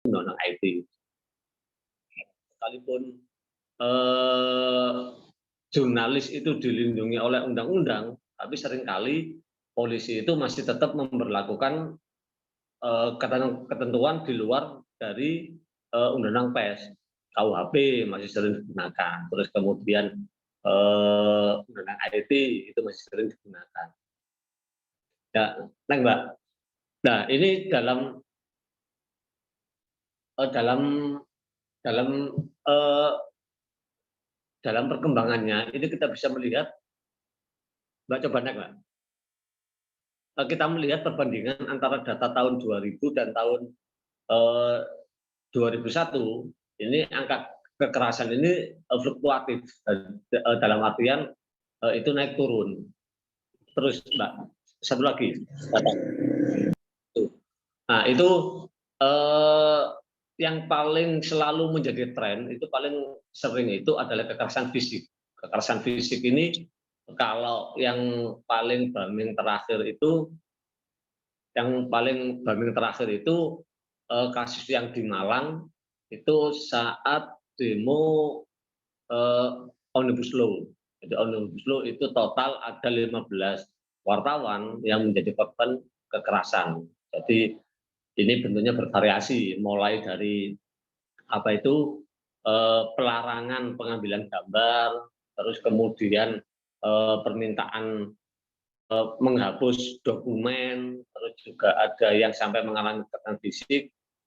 undang-undang IT. Sekalipun eh, jurnalis itu dilindungi oleh undang-undang, tapi seringkali polisi itu masih tetap memberlakukan ketentuan di luar dari undang-undang pers. KUHP masih sering digunakan, terus kemudian undang-undang IT itu masih sering digunakan. Ya, Neng, Mbak. Nah, ini dalam dalam eh, dalam perkembangannya ini kita bisa melihat, Mbak, coba naik, Mbak. Kita melihat perbandingan antara data tahun 2000 dan tahun eh, 2001, ini angka kekerasan ini fluktuatif, dalam artian itu naik turun. Terus, Mbak, satu lagi. Nah, itu eh, yang paling selalu menjadi tren itu paling sering itu adalah kekerasan fisik. Kekerasan fisik ini kalau yang paling baming terakhir itu kasus yang di Malang itu saat demo Omnibus Law. Jadi Omnibus Law itu total ada 15 wartawan yang menjadi korban kekerasan. Jadi ini bentuknya bervariasi, mulai dari pelarangan pengambilan gambar, terus kemudian permintaan menghapus dokumen, terus juga ada yang sampai mengalami kekerasan fisik,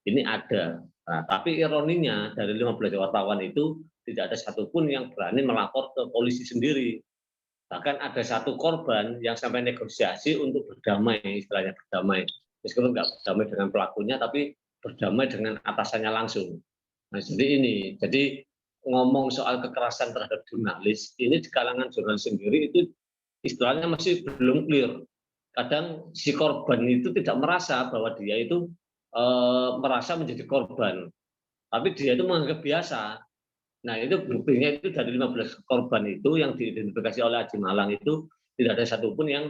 ini ada. Nah, tapi ironinya dari 15 wartawan itu tidak ada satupun yang berani melapor ke polisi sendiri. Bahkan ada satu korban yang sampai negosiasi untuk berdamai, istilahnya berdamai. Meskipun nggak berdamai dengan pelakunya, tapi berdamai dengan atasannya langsung. Nah, jadi ngomong soal kekerasan terhadap jurnalis, ini di kalangan jurnalis sendiri itu istilahnya masih belum clear. Kadang si korban itu tidak merasa bahwa dia itu merasa menjadi korban, tapi dia itu menganggap biasa. Nah, itu buktinya itu dari 15 korban itu yang diidentifikasi oleh Haji Malang itu tidak ada satupun yang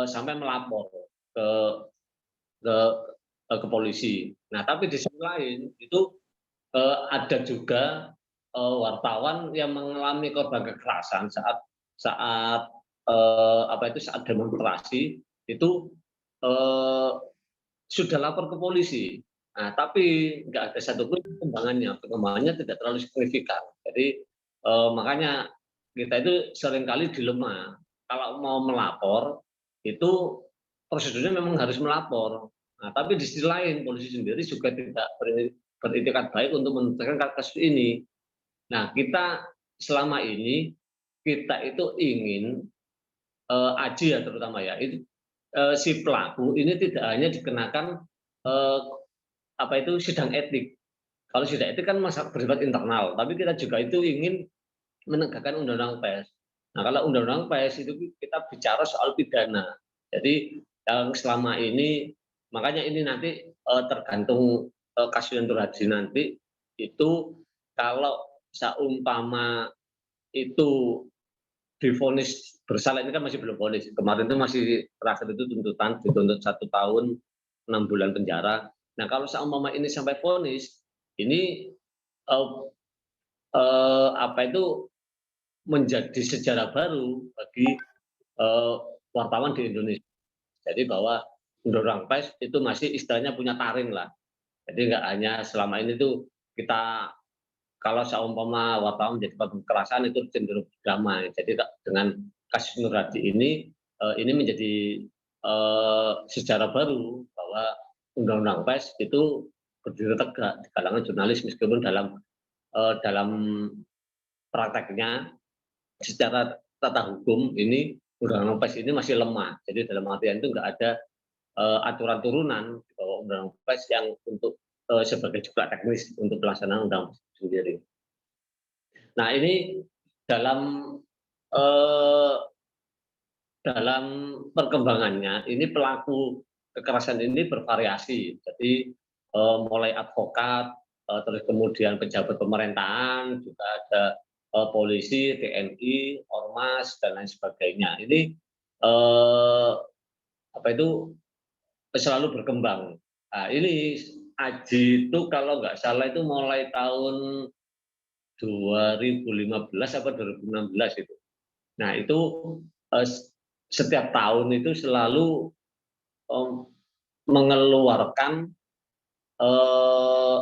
sampai melapor ke ke, ke polisi. Nah, tapi di sisi lain itu ada juga wartawan yang mengalami korban kekerasan saat saat saat demonstrasi itu eh, sudah lapor ke polisi. Nah, tapi nggak ada satupun perkembangannya tidak terlalu signifikan. Jadi makanya kita itu seringkali dilema. Kalau mau melapor itu prosedurnya memang harus melapor. Nah, tapi di sisi lain polisi sendiri juga tidak beritikat baik untuk menuntaskan kasus ini. Nah, kita selama ini kita itu ingin Aji ya terutama ya, itu si pelaku ini tidak hanya dikenakan eh, sidang etik. Kalau sidang etik kan masa bersifat internal, tapi kita juga itu ingin menegakkan undang-undang pers. Nah, kalau undang-undang pers itu kita bicara soal pidana. Jadi yang selama ini, makanya ini nanti tergantung kasus yang terjadi nanti itu kalau seumpama itu divonis bersalah, ini kan masih belum vonis. Kemarin itu masih terakhir itu tuntutan dituntut 1 tahun 6 bulan penjara. Nah, kalau seumpama ini sampai vonis, ini eh, menjadi sejarah baru bagi eh, wartawan di Indonesia. Jadi bahwa undang-undang pers itu masih istilahnya punya taring lah. Jadi nggak hanya selama ini tuh kita kalau seumpama wartawan menjadi korban kekerasan itu cenderung damai. Jadi dengan kasus Nur Hadi ini menjadi sejarah baru bahwa undang-undang pers itu berdiri tegak di kalangan jurnalis meskipun dalam prakteknya secara tata hukum ini undang-undang pers ini masih lemah. Jadi dalam artian itu nggak ada aturan turunan bahwa undang-undang pers yang untuk sebagai juga teknis untuk pelaksanaan undang sendiri. Nah, ini dalam eh, dalam perkembangannya ini pelaku kekerasan ini bervariasi. Jadi mulai advokat, terus kemudian pejabat pemerintahan, juga ada polisi, TNI, ormas dan lain sebagainya. Ini eh, selalu berkembang. Nah, ini Aji itu kalau nggak salah itu mulai tahun 2015 apa 2016 itu. Nah itu setiap tahun itu selalu mengeluarkan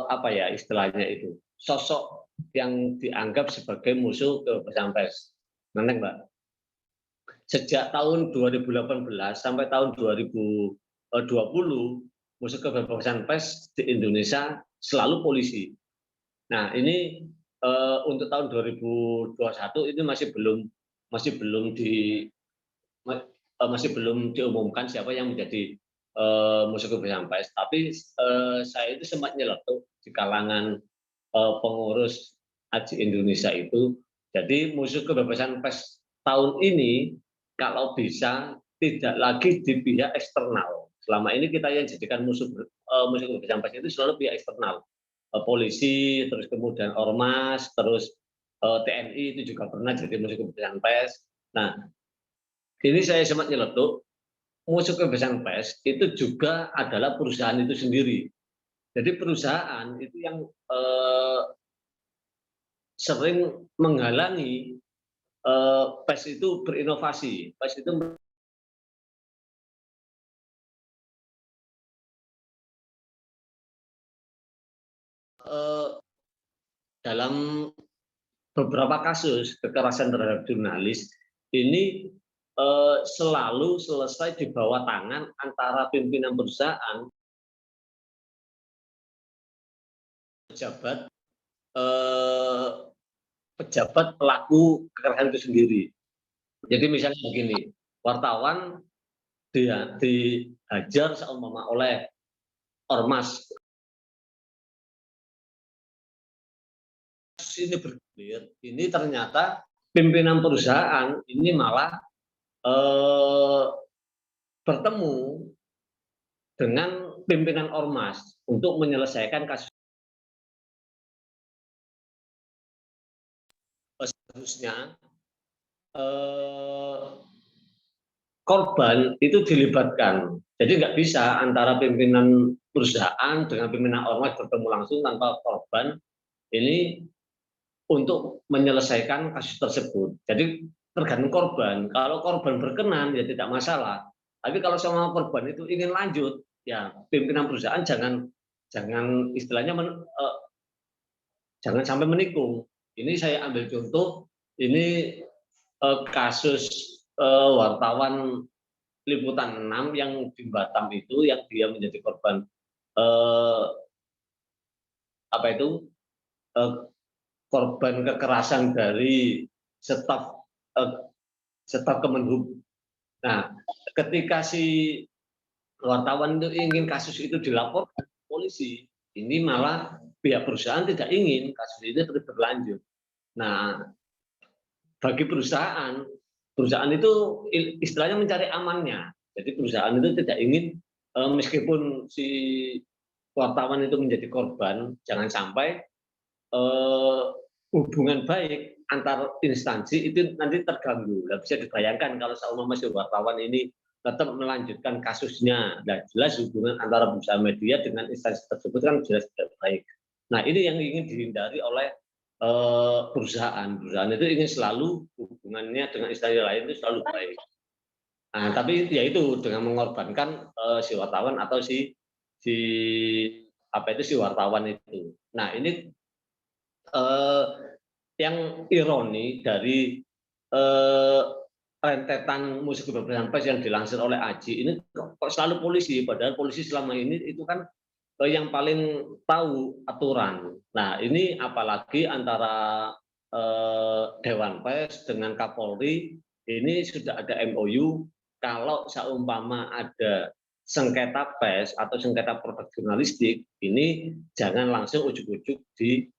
apa ya istilahnya itu sosok yang dianggap sebagai musuh kebebasan pers. Neneng, Mbak. Sejak tahun 2018 sampai tahun 2020 musuh kebebasan pers di Indonesia selalu polisi. Nah ini untuk tahun 2021 ini masih belum diumumkan siapa yang menjadi musuh kebebasan pers. Tapi saya itu sempat nyeletuk di kalangan pengurus AJI Indonesia itu. Jadi musuh kebebasan pers tahun ini kalau bisa tidak lagi di pihak eksternal. Selama ini kita yang jadikan musuh kebebasan pers itu selalu pihak eksternal. Polisi, terus kemudian ormas, terus TNI itu juga pernah jadi musuh kebebasan pers. Nah, ini saya sempat nyeletuk, musuh kebebasan pers itu juga adalah perusahaan itu sendiri. Jadi perusahaan itu yang sering menghalangi pers itu berinovasi. Pers itu dalam beberapa kasus kekerasan terhadap jurnalis ini selalu selesai di bawah tangan antara pimpinan perusahaan, pejabat pejabat pelaku kekerasan itu sendiri. Jadi misalnya begini, wartawan dia dihajar seumpama oleh ormas, ini bergulir, ini ternyata pimpinan perusahaan ini malah bertemu dengan pimpinan ormas untuk menyelesaikan kasus. Seharusnya korban itu dilibatkan. Jadi nggak bisa antara pimpinan perusahaan dengan pimpinan ormas bertemu langsung tanpa korban ini untuk menyelesaikan kasus tersebut. Jadi tergantung korban. Kalau korban berkenan ya tidak masalah. Tapi kalau sama korban itu ingin lanjut, ya pimpinan perusahaan jangan istilahnya jangan sampai menikung. Ini saya ambil contoh, ini kasus wartawan Liputan 6 yang di Batam itu yang dia menjadi korban apa itu korban kekerasan dari staf Kemenhub. Nah, ketika si wartawan itu ingin kasus itu dilaporkan ke polisi, ini malah pihak perusahaan tidak ingin kasus ini terus berlanjut. Nah, bagi perusahaan itu istilahnya mencari amannya. Jadi perusahaan itu tidak ingin meskipun si wartawan itu menjadi korban, jangan sampai hubungan baik antar instansi itu nanti terganggu. Nah, bisa dibayangkan kalau seumpama si wartawan ini tetap melanjutkan kasusnya, nah jelas hubungan antara perusahaan media dengan instansi tersebut kan jelas tidak baik. Nah ini yang ingin dihindari oleh perusahaan itu ingin selalu hubungannya dengan instansi lain itu selalu baik. Nah, tapi ya itu dengan mengorbankan si wartawan atau si wartawan itu. Nah ini yang ironi dari rentetan musuh kebebasan pers yang dilansir oleh AJI ini kok selalu polisi, padahal polisi selama ini itu kan yang paling tahu aturan. Nah ini apalagi antara Dewan Pers dengan Kapolri ini sudah ada MOU kalau seumpama ada sengketa pers atau sengketa produk jurnalistik ini jangan langsung ujuk-ujuk di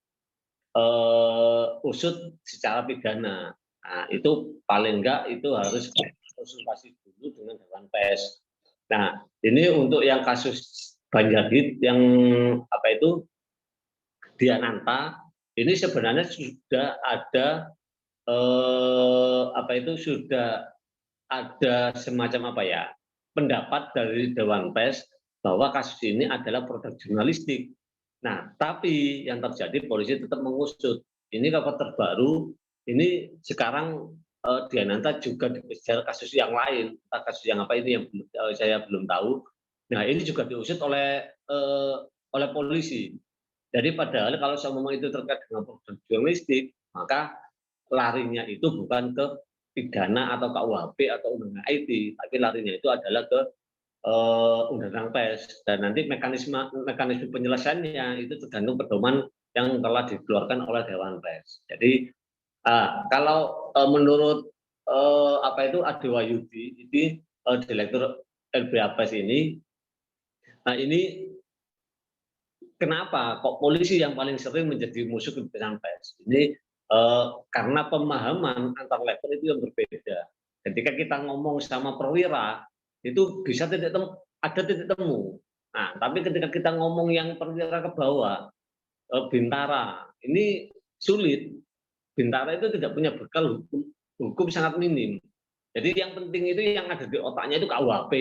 usut secara pidana. Nah, itu paling enggak itu harus konsultasi dulu dengan Dewan Pers. Nah, ini untuk yang kasus Banjarhit yang Diananta ini sebenarnya sudah ada sudah ada semacam pendapat dari Dewan Pers bahwa kasus ini adalah produk jurnalistik. Nah, tapi yang terjadi polisi tetap mengusut. Ini kabar terbaru, ini sekarang Diananta juga dikejar kasus yang lain, entah kasus yang apa ini yang saya belum tahu. Nah, ini juga diusut oleh polisi. Jadi padahal kalau seumpama itu terkait dengan produk jurnalistik, maka larinya itu bukan ke pidana atau KUHP atau undang-undang IT, tapi larinya itu adalah ke undang-undang pers, dan nanti mekanisme mekanisme penyelesaiannya itu tergantung pedoman yang telah dikeluarkan oleh Dewan Pers. Jadi kalau menurut apa itu Ade Wahyudi, ini direktur LBH Pers ini, nah ini kenapa kok polisi yang paling sering menjadi musuh pimpinan pers? Ini karena pemahaman antar level itu yang berbeda. Ketika kita ngomong sama perwira, itu bisa ada titik temu. Nah, tapi ketika kita ngomong yang perwira ke bawah, bintara, ini sulit. Bintara itu tidak punya bekal hukum sangat minim. Jadi yang penting itu yang ada di otaknya itu KUHP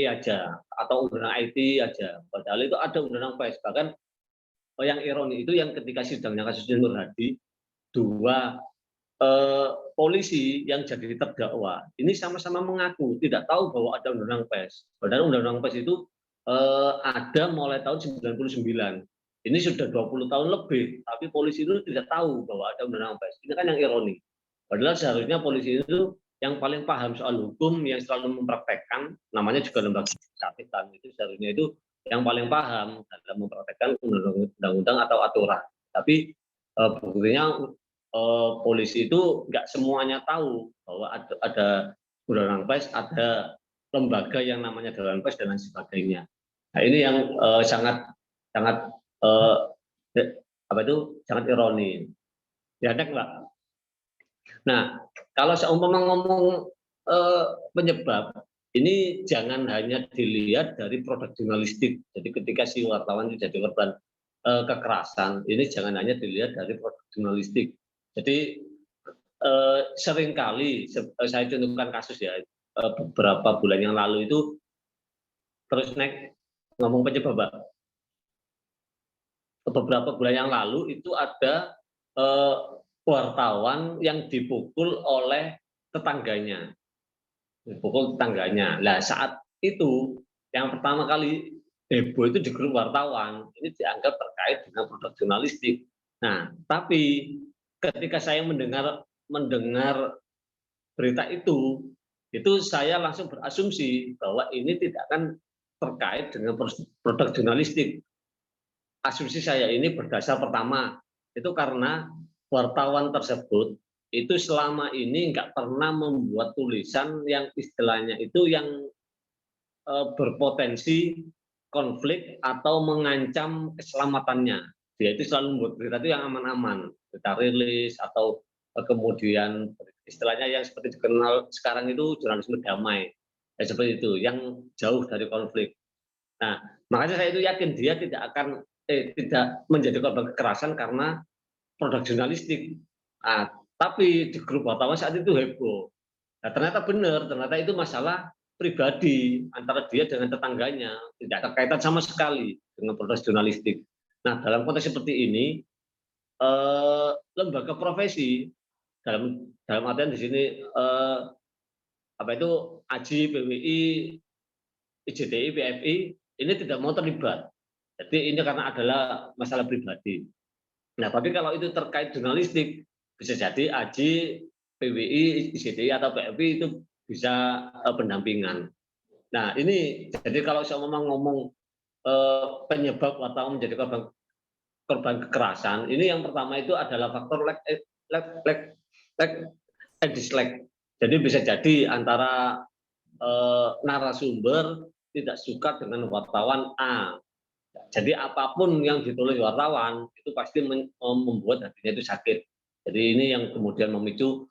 aja atau undang-undang IT aja. Padahal itu ada undang-undang pers. Bahkan yang ironi itu yang ketika sidangnya kasus Nur Hadi, dua polisi yang jadi terdakwa ini sama-sama mengaku tidak tahu bahwa ada undang-undang pers. Padahal undang-undang pers itu ada mulai tahun 99. Ini sudah 20 tahun lebih, tapi polisi itu tidak tahu bahwa ada undang-undang pers. Ini kan yang ironi. Padahal seharusnya polisi itu yang paling paham soal hukum, yang selalu mempraktekkan, namanya juga lembaga catatan, itu seharusnya itu yang paling paham dalam mempraktekkan undang-undang atau aturan. Tapi buktinya polisi itu nggak semuanya tahu bahwa ada undang-undang pers, ada lembaga yang namanya Dewan Pers dan lain sebagainya. Nah ini yang sangat sangat apa itu sangat ironi. Ya, Mbak. Nah, kalau seumpama ngomong penyebab, ini jangan hanya dilihat dari produk jurnalistik. Jadi ketika si wartawan itu jadi korban kekerasan, ini jangan hanya dilihat dari produk jurnalistik. Jadi seringkali saya contohkan kasus ya, beberapa bulan yang lalu itu terus naik ngomong penyebab, Mbak. Beberapa bulan yang lalu itu ada wartawan yang dipukul oleh tetangganya. Dipukul tetangganya. Nah, saat itu yang pertama kali heboh itu di grup wartawan, ini dianggap terkait dengan produk jurnalistik. Nah, tapi ketika saya mendengar berita itu saya langsung berasumsi bahwa ini tidak akan terkait dengan produk jurnalistik. Asumsi saya ini berdasar pertama, itu karena wartawan tersebut itu selama ini nggak pernah membuat tulisan yang istilahnya itu yang berpotensi konflik atau mengancam keselamatannya. Dia itu selalu membuat berita itu yang aman-aman, berita rilis atau kemudian istilahnya yang seperti dikenal sekarang itu jurnalisme damai, seperti itu, yang jauh dari konflik. Nah, makanya saya itu yakin dia tidak menjadi korban kekerasan karena produk jurnalistik. Nah, tapi di grup wartawan saat itu heboh. Nah, ternyata benar, ternyata itu masalah pribadi antara dia dengan tetangganya, tidak ada kaitan sama sekali dengan produk jurnalistik. Nah, dalam konteks seperti ini, lembaga profesi dalam artian di sini apa itu AJI, PWI, IJTI, PFI ini tidak mau terlibat. Jadi ini karena adalah masalah pribadi. Nah, tapi kalau itu terkait jurnalistik, bisa jadi AJI, PWI, IJTI atau PFI itu bisa pendampingan. Nah, ini jadi kalau saya ngomong penyebab atau menjadi korban kekerasan, ini yang pertama itu adalah faktor dislike. Jadi bisa jadi antara narasumber tidak suka dengan wartawan A. Jadi apapun yang ditulis wartawan itu pasti membuat hatinya itu sakit. Jadi ini yang kemudian memicu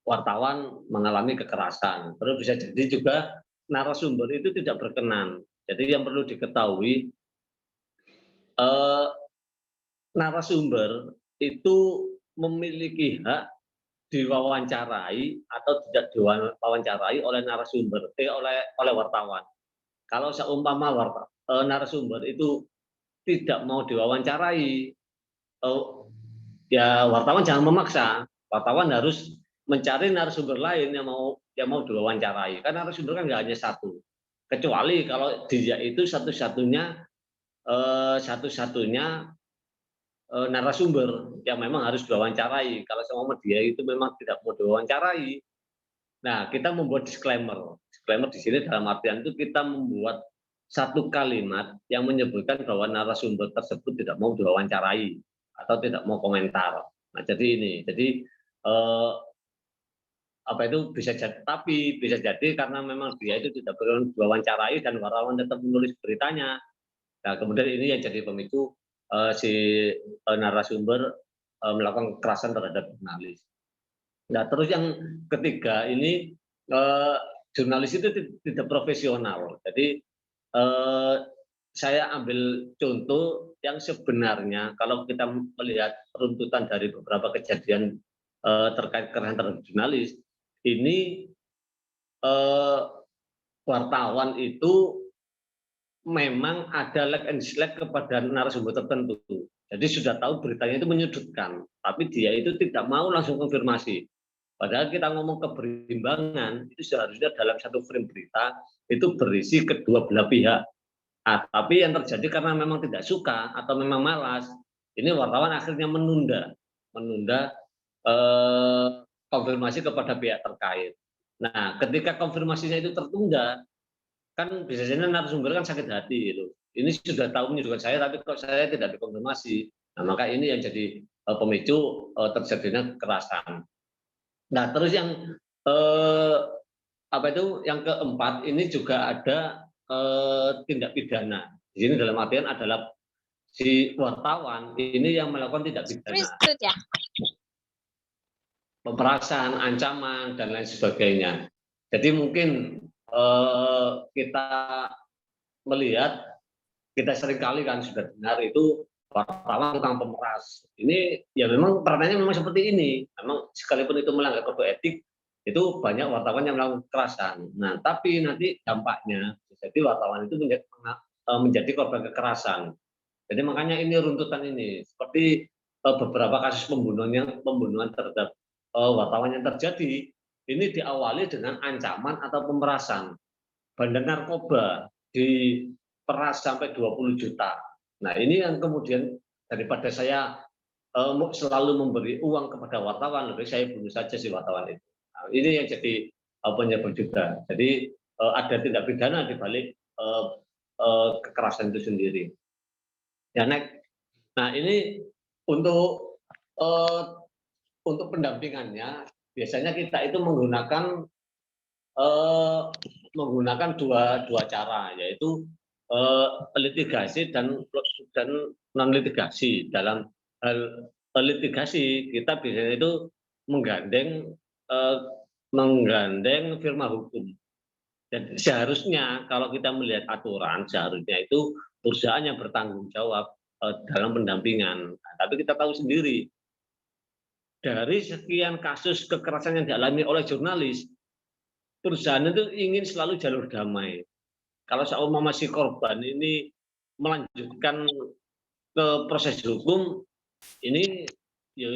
wartawan mengalami kekerasan. Terus bisa jadi juga narasumber itu tidak berkenan. Jadi yang perlu diketahui narasumber itu memiliki hak diwawancarai atau tidak diwawancarai oleh narasumber oleh wartawan. Kalau seumpama narasumber itu tidak mau diwawancarai, ya wartawan jangan memaksa. Wartawan harus mencari narasumber lain yang mau diwawancarai. Karena narasumber kan nggak hanya satu. Kecuali kalau dia itu satu-satunya narasumber yang memang harus diwawancarai. Kalau sama dia itu memang tidak mau diwawancarai, nah kita membuat disclaimer. Disclaimer di sini dalam artian itu kita membuat satu kalimat yang menyebutkan bahwa narasumber tersebut tidak mau diwawancarai atau tidak mau komentar. Nah, jadi apa itu bisa jadi, tapi bisa jadi karena memang dia itu tidak perlu diwawancarai dan wartawan tetap menulis beritanya. Nah, kemudian ini yang jadi pemicu si narasumber melakukan kekerasan terhadap jurnalis. Nah, terus yang ketiga ini jurnalis itu tidak profesional. Jadi saya ambil contoh yang sebenarnya kalau kita melihat runtutan dari beberapa kejadian terkait kekerasan terhadap jurnalis, ini wartawan itu memang ada like and dislike kepada narasumber tertentu. Jadi sudah tahu beritanya itu menyudutkan, tapi dia itu tidak mau langsung konfirmasi. Padahal kita ngomong keberimbangan, itu seharusnya dalam satu frame berita itu berisi kedua belah pihak. Tapi yang terjadi karena memang tidak suka atau memang malas, ini wartawan akhirnya menunda konfirmasi kepada pihak terkait. Nah, ketika konfirmasinya itu tertunda, kan bisa jadi narasumber kan sakit hati gitu. Ini sudah tahu menyudutkan saya, tapi kok saya tidak dikonfirmasi. Nah, maka ini yang jadi pemicu terjadinya kekerasan. Nah, terus yang apa itu yang keempat ini juga ada tindak pidana. Di sini dalam artian adalah si wartawan ini yang melakukan tindak pidana, pemerasan, ancaman dan lain sebagainya. Jadi mungkin kita melihat, kita seringkali kan sudah dengar itu wartawan tentang pemeras. Ini ya memang peranannya memang seperti ini. Memang sekalipun itu melanggar kode etik, itu banyak wartawan yang melakukan kekerasan. Nah, tapi nanti dampaknya jadi wartawan itu menjadi korban kekerasan. Jadi makanya ini runtutan ini. Seperti beberapa kasus pembunuhan terhadap wartawan yang terjadi, ini diawali dengan ancaman atau pemerasan. Bandar narkoba diperas sampai 20 juta. Nah, ini yang kemudian daripada saya selalu memberi uang kepada wartawan, lebih saya bunuh saja si wartawan itu. Nah, ini yang jadi penyebab juga. Jadi ada tindak pidana di balik kekerasan itu sendiri. Ya, nah ini untuk pendampingannya biasanya kita itu menggunakan dua cara, yaitu litigasi dan non litigasi. Dalam hal litigasi kita biasanya itu menggandeng firma hukum. Dan seharusnya kalau kita melihat aturan, seharusnya itu perusahaan yang bertanggung jawab dalam pendampingan. Nah, tapi kita tahu sendiri dari sekian kasus kekerasan yang dialami oleh jurnalis, perusahaan itu ingin selalu jalur damai. Kalau seumpama si korban ini melanjutkan ke proses hukum, ini ya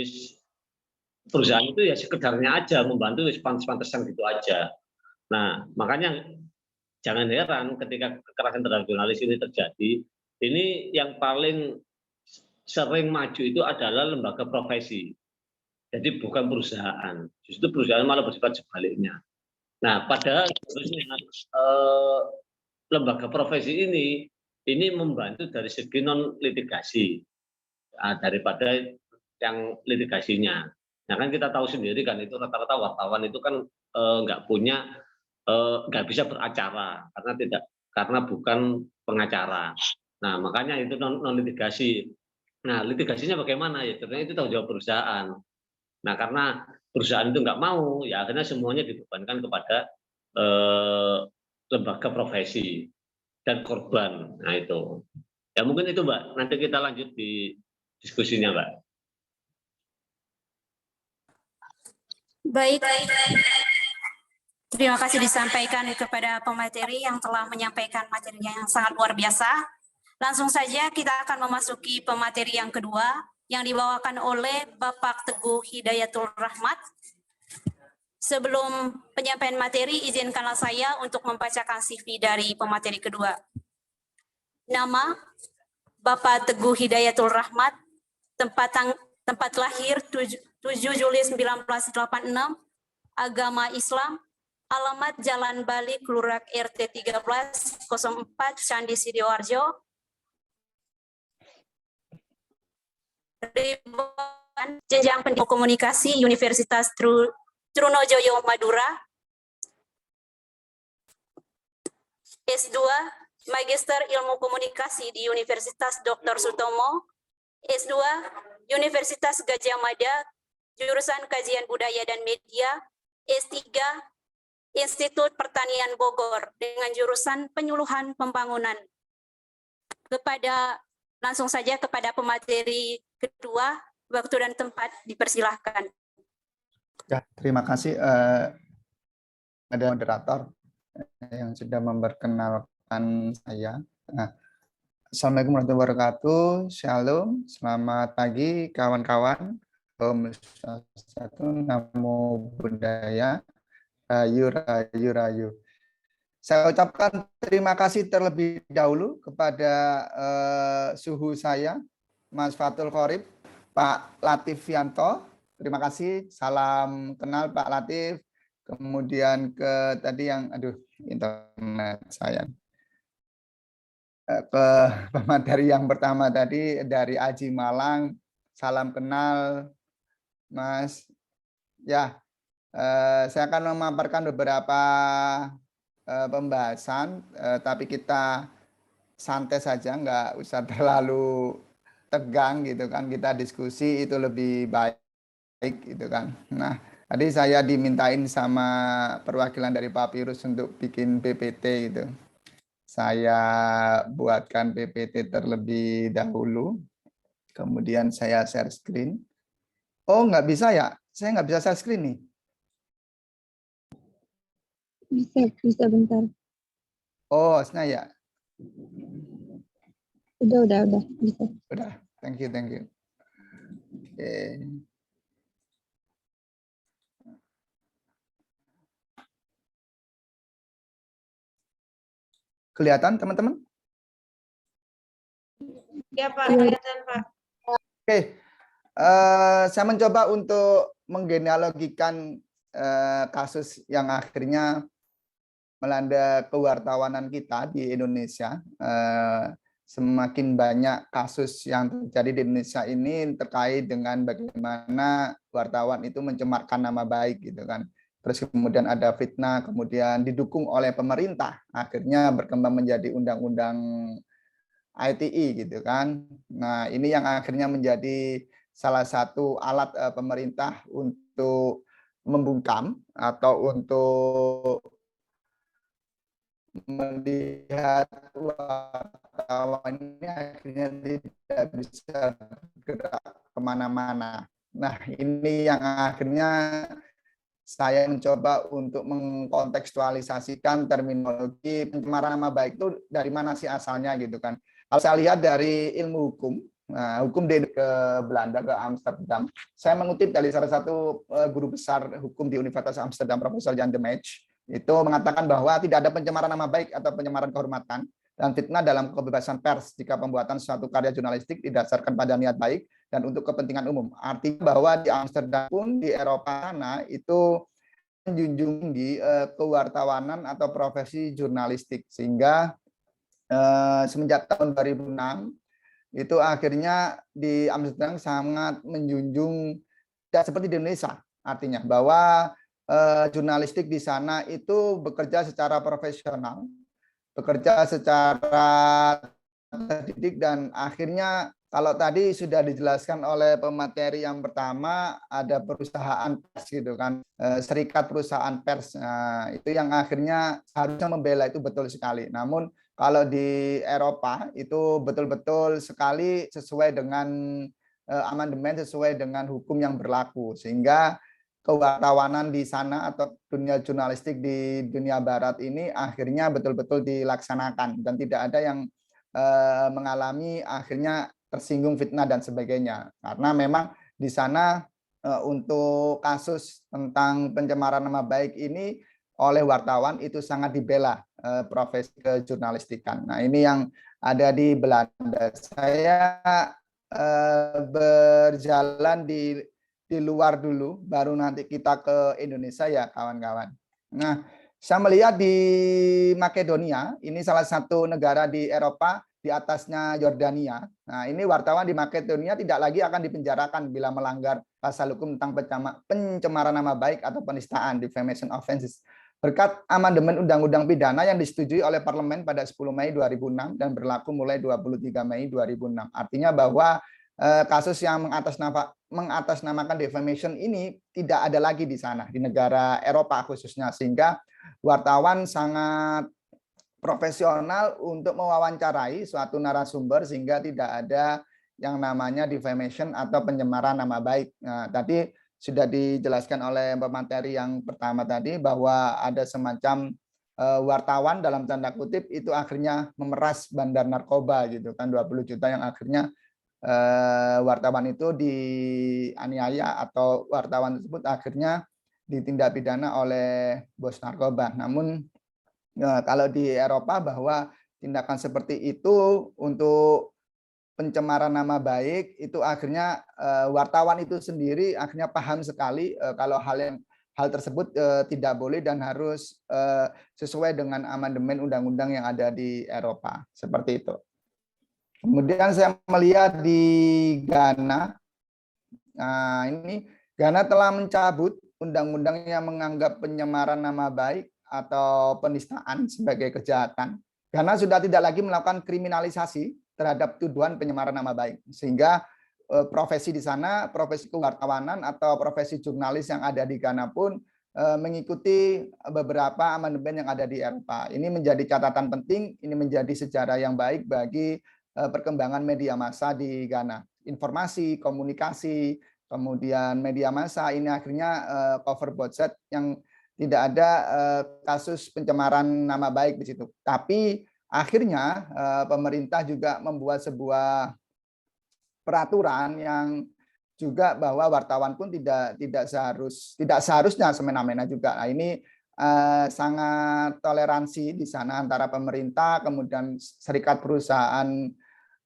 perusahaan itu ya sekedarnya aja membantu pantes-pantesan gitu aja. Nah, makanya jangan heran ketika kekerasan terhadap jurnalis ini terjadi, ini yang paling sering maju itu adalah lembaga profesi. Jadi bukan perusahaan, justru perusahaan malah bersifat sebaliknya. Nah, padahal lembaga profesi ini membantu dari segi non litigasi daripada yang litigasinya. Nah, kan kita tahu sendiri kan itu rata-rata wartawan itu kan nggak bisa beracara karena bukan pengacara. Nah, makanya itu non litigasi. Nah, litigasinya bagaimana ya? Ternyata itu tanggung jawab perusahaan. Nah, karena perusahaan itu nggak mau, ya akhirnya semuanya dibebankan kepada lembaga profesi dan korban. Nah, itu. Ya mungkin itu, Mbak. Nanti kita lanjut di diskusinya, Mbak. Baik. Terima kasih disampaikan kepada pemateri yang telah menyampaikan materinya yang sangat luar biasa. Langsung saja kita akan memasuki pemateri yang kedua yang dibawakan oleh Bapak Teguh Hidayatul Rahmat. Sebelum penyampaian materi, izinkanlah saya untuk membacakan CV dari pemateri kedua. Nama Bapak Teguh Hidayatul Rahmat, tempat lahir 7 Juli 1986, agama Islam, alamat Jalan Bali, Kelurahan RT 1304, Candi Sidoarjo. Jenjang pendidikan komunikasi Universitas Trunojoyo Madura. S2 Magister Ilmu Komunikasi di Universitas Dr. Sutomo. S2 Universitas Gadjah Mada, jurusan Kajian Budaya dan Media. S3 Institut Pertanian Bogor dengan jurusan Penyuluhan Pembangunan. Langsung saja kepada pemateri kedua, waktu dan tempat dipersilahkan. Ya, terima kasih. Ada moderator yang sudah memperkenalkan saya. Assalamualaikum warahmatullahi wabarakatuh. Shalom, selamat pagi kawan-kawan. Om Swastiastu, Namo Buddhaya. Rayu, rayu, rayu. Saya ucapkan terima kasih terlebih dahulu kepada suhu saya, Mas Fatul Qorib, Pak Latifianto. Terima kasih. Salam kenal Pak Latif. Kemudian ke tadi yang, internet saya. Ke pemateri yang pertama tadi dari Aji Malang. Salam kenal, Mas. Ya. Saya akan memaparkan beberapa pembahasan, tapi kita santai saja, nggak usah terlalu tegang gitu kan. Kita diskusi itu lebih baik gitu kan. Nah, tadi saya dimintain sama perwakilan dari Papyrus untuk bikin PPT gitu. Saya buatkan PPT terlebih dahulu, kemudian saya share screen. Oh, nggak bisa ya? Saya nggak bisa share screen nih. Bisa bentar. Oh, ya. Udah, bisa. Udah, thank you. Oke. Kelihatan, teman-teman? Ya, Pak, kelihatan, Pak. Oke. Saya mencoba untuk menggenealogikan kasus yang akhirnya melanda kewartawanan kita di Indonesia. Semakin banyak kasus yang terjadi di Indonesia ini terkait dengan bagaimana wartawan itu mencemarkan nama baik gitu kan. Terus kemudian ada fitnah, kemudian didukung oleh pemerintah, akhirnya berkembang menjadi undang-undang ITE gitu kan. Nah, ini yang akhirnya menjadi salah satu alat pemerintah untuk membungkam atau untuk melihat wartawan ini akhirnya tidak bisa bergerak kemana-mana. Nah, ini yang akhirnya saya mencoba untuk mengkontekstualisasikan terminologi pencemaran nama baik itu dari mana sih asalnya gitu kan. Kalau saya lihat dari ilmu hukum, hukum ke Belanda, ke Amsterdam, saya mengutip dari salah satu guru besar hukum di Universitas Amsterdam, Profesor Jan de Meij, itu mengatakan bahwa tidak ada pencemaran nama baik atau pencemaran kehormatan dan fitnah dalam kebebasan pers jika pembuatan suatu karya jurnalistik didasarkan pada niat baik dan untuk kepentingan umum. Artinya bahwa di Amsterdam pun di Eropa sana itu menjunjung tinggi kewartawanan atau profesi jurnalistik, sehingga semenjak tahun 2006 itu akhirnya di Amsterdam sangat menjunjung tidak seperti di Indonesia, artinya bahwa jurnalistik di sana itu bekerja secara profesional, bekerja secara terdidik, dan akhirnya kalau tadi sudah dijelaskan oleh pemateri yang pertama, ada perusahaan pers gitu kan, serikat perusahaan pers, itu yang akhirnya harusnya membela itu betul sekali. Namun kalau di Eropa itu betul-betul sekali sesuai dengan amandemen, sesuai dengan hukum yang berlaku, sehingga kewartawanan di sana atau dunia jurnalistik di dunia barat ini akhirnya betul-betul dilaksanakan dan tidak ada yang mengalami akhirnya tersinggung fitnah dan sebagainya. Karena memang di sana untuk kasus tentang pencemaran nama baik ini oleh wartawan itu sangat dibela profesi kejurnalistikan. Nah, ini yang ada di Belanda. Saya berjalan di luar dulu, baru nanti kita ke Indonesia ya kawan-kawan. Nah, saya melihat di Makedonia, ini salah satu negara di Eropa, di atasnya Yordania. Nah, ini wartawan di Makedonia tidak lagi akan dipenjarakan bila melanggar pasal hukum tentang pencemaran nama baik atau penistaan, defamation offenses. Berkat amandemen Undang-Undang Pidana yang disetujui oleh Parlemen pada 10 Mei 2006 dan berlaku mulai 23 Mei 2006. Artinya bahwa kasus yang mengatasnamakan defamation ini tidak ada lagi di sana, di negara Eropa khususnya, sehingga wartawan sangat profesional untuk mewawancarai suatu narasumber sehingga tidak ada yang namanya defamation atau pencemaran nama baik. Nah, tadi sudah dijelaskan oleh pemateri yang pertama tadi bahwa ada semacam wartawan dalam tanda kutip itu akhirnya memeras bandar narkoba gitu kan, 20 juta yang akhirnya wartawan itu dianiaya atau wartawan tersebut akhirnya ditindak pidana oleh bos narkoba. Namun kalau di Eropa bahwa tindakan seperti itu untuk pencemaran nama baik itu akhirnya wartawan itu sendiri akhirnya paham sekali kalau hal tersebut tidak boleh dan harus sesuai dengan amandemen undang-undang yang ada di Eropa, seperti itu. Kemudian saya melihat di Ghana, nah ini Ghana telah mencabut undang-undang yang menganggap pencemaran nama baik atau penistaan sebagai kejahatan. Ghana sudah tidak lagi melakukan kriminalisasi terhadap tuduhan pencemaran nama baik, sehingga profesi di sana, profesi kewartawanan atau profesi jurnalis yang ada di Ghana pun mengikuti beberapa amandemen yang ada di Eropa. Ini menjadi catatan penting, ini menjadi sejarah yang baik bagi perkembangan media massa di Ghana. Informasi, komunikasi, kemudian media massa ini akhirnya cover both side yang tidak ada kasus pencemaran nama baik di situ. Tapi akhirnya pemerintah juga membuat sebuah peraturan yang juga bahwa wartawan pun tidak seharusnya semena-mena juga. Nah, ini sangat toleransi di sana antara pemerintah, kemudian serikat perusahaan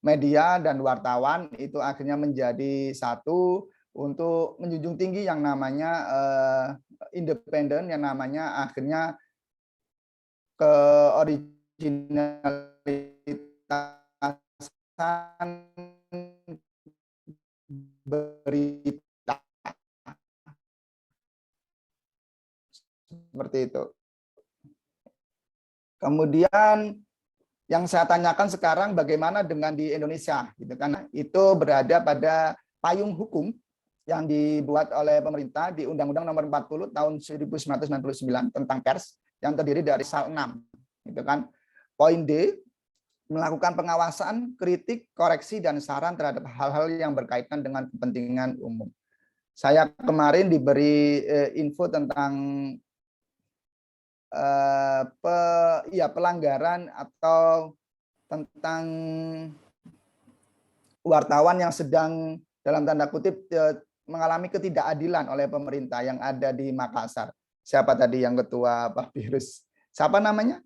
media dan wartawan itu akhirnya menjadi satu untuk menjunjung tinggi yang namanya independen, yang namanya akhirnya keoriginalitasan berita. Seperti itu. Kemudian yang saya tanyakan sekarang bagaimana dengan di Indonesia, gitu kan? Itu berada pada payung hukum yang dibuat oleh pemerintah di Undang-Undang Nomor 40 tahun 1999 tentang pers yang terdiri dari pasal 6, gitu kan? Poin D, melakukan pengawasan, kritik, koreksi dan saran terhadap hal-hal yang berkaitan dengan kepentingan umum. Saya kemarin diberi info tentang pelanggaran atau tentang wartawan yang sedang dalam tanda kutip mengalami ketidakadilan oleh pemerintah yang ada di Makassar. Siapa tadi yang ketua Pak Virus? Siapa namanya?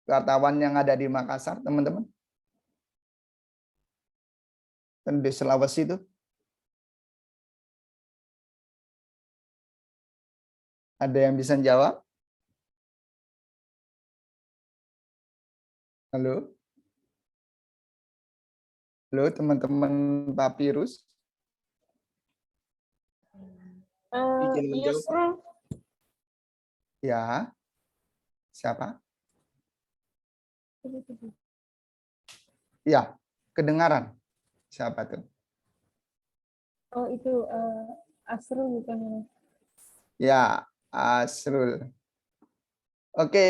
Wartawan yang ada di Makassar, teman-teman? Di Sulawesi itu. Ada yang bisa jawab? Halo? Halo, teman-teman Pak Virus? Yusrul. Ya. Siapa? Ya, kedengaran. Siapa tuh? Oh, itu Asrul bukan? Ya, Asrul. Oke,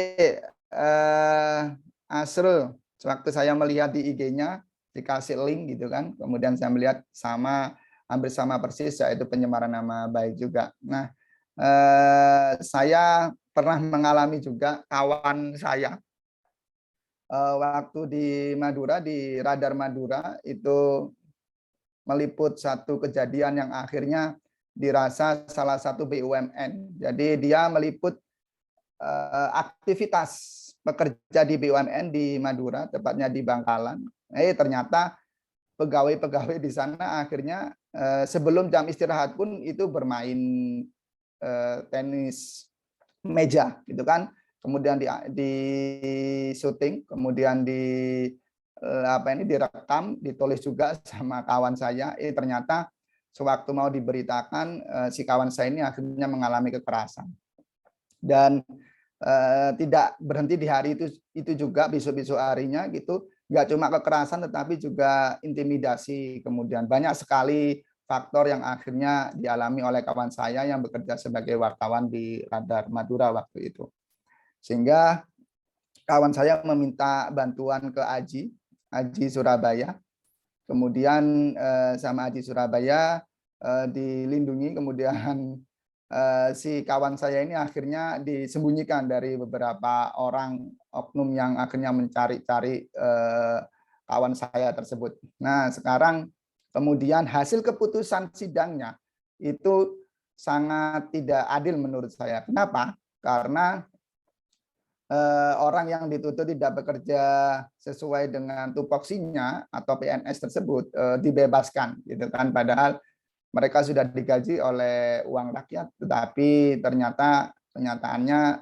Asrul, sewaktu saya melihat di IG-nya dikasih link gitu kan, kemudian saya melihat hampir sama persis, yaitu pencemaran nama baik juga. Nah, saya pernah mengalami juga kawan saya waktu di Madura, di Radar Madura itu meliput satu kejadian yang akhirnya dirasa salah satu BUMN. Jadi dia meliput aktivitas pekerja di BUMN di Madura, tepatnya di Bangkalan. Ternyata pegawai-pegawai di sana akhirnya sebelum jam istirahat pun itu bermain tenis meja, gitu kan. Kemudian di syuting, kemudian direkam, ditulis juga sama kawan saya. Ternyata sewaktu mau diberitakan, si kawan saya ini akhirnya mengalami kekerasan. Dan tidak berhenti di hari itu juga, besok-besok harinya gitu, nggak cuma kekerasan tetapi juga intimidasi. Kemudian banyak sekali faktor yang akhirnya dialami oleh kawan saya yang bekerja sebagai wartawan di Radar Madura waktu itu. Sehingga kawan saya meminta bantuan ke Aji Surabaya. Kemudian sama Aji Surabaya dilindungi, kemudian si kawan saya ini akhirnya disembunyikan dari beberapa orang oknum yang akhirnya mencari-cari kawan saya tersebut. Nah, sekarang kemudian hasil keputusan sidangnya itu sangat tidak adil menurut saya. Kenapa? Karena orang yang dituntut tidak bekerja sesuai dengan tupoksinya atau PNS tersebut dibebaskan, gitu kan. Padahal mereka sudah digaji oleh uang rakyat, tetapi ternyata kenyataannya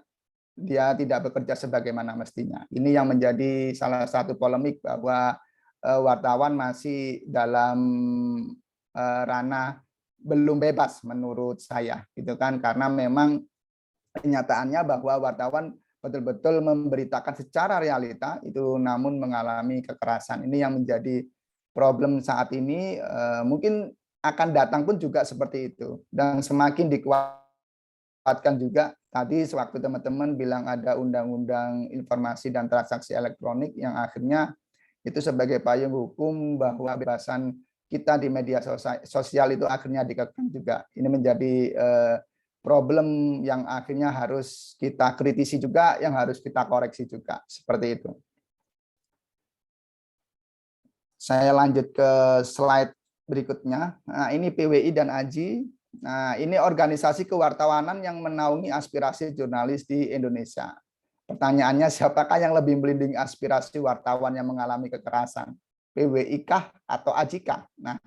dia tidak bekerja sebagaimana mestinya. Ini yang menjadi salah satu polemik bahwa wartawan masih dalam ranah belum bebas menurut saya, gitu kan. Karena memang kenyataannya bahwa wartawan betul-betul memberitakan secara realita itu, namun mengalami kekerasan. Ini yang menjadi problem saat ini. Mungkin akan datang pun juga seperti itu, dan semakin dikuatkan juga tadi sewaktu teman-teman bilang ada undang-undang informasi dan transaksi elektronik yang akhirnya itu sebagai payung hukum bahwa kebebasan kita di media sosial itu akhirnya dikekang juga. Ini menjadi problem yang akhirnya harus kita kritisi juga, yang harus kita koreksi juga, seperti itu. Saya lanjut ke slide berikutnya. Nah, ini PWI dan AJI. Nah, ini organisasi kewartawanan yang menaungi aspirasi jurnalis di Indonesia. Pertanyaannya, siapakah yang lebih melindungi aspirasi wartawan yang mengalami kekerasan? PWI kah atau AJI kah? Nah,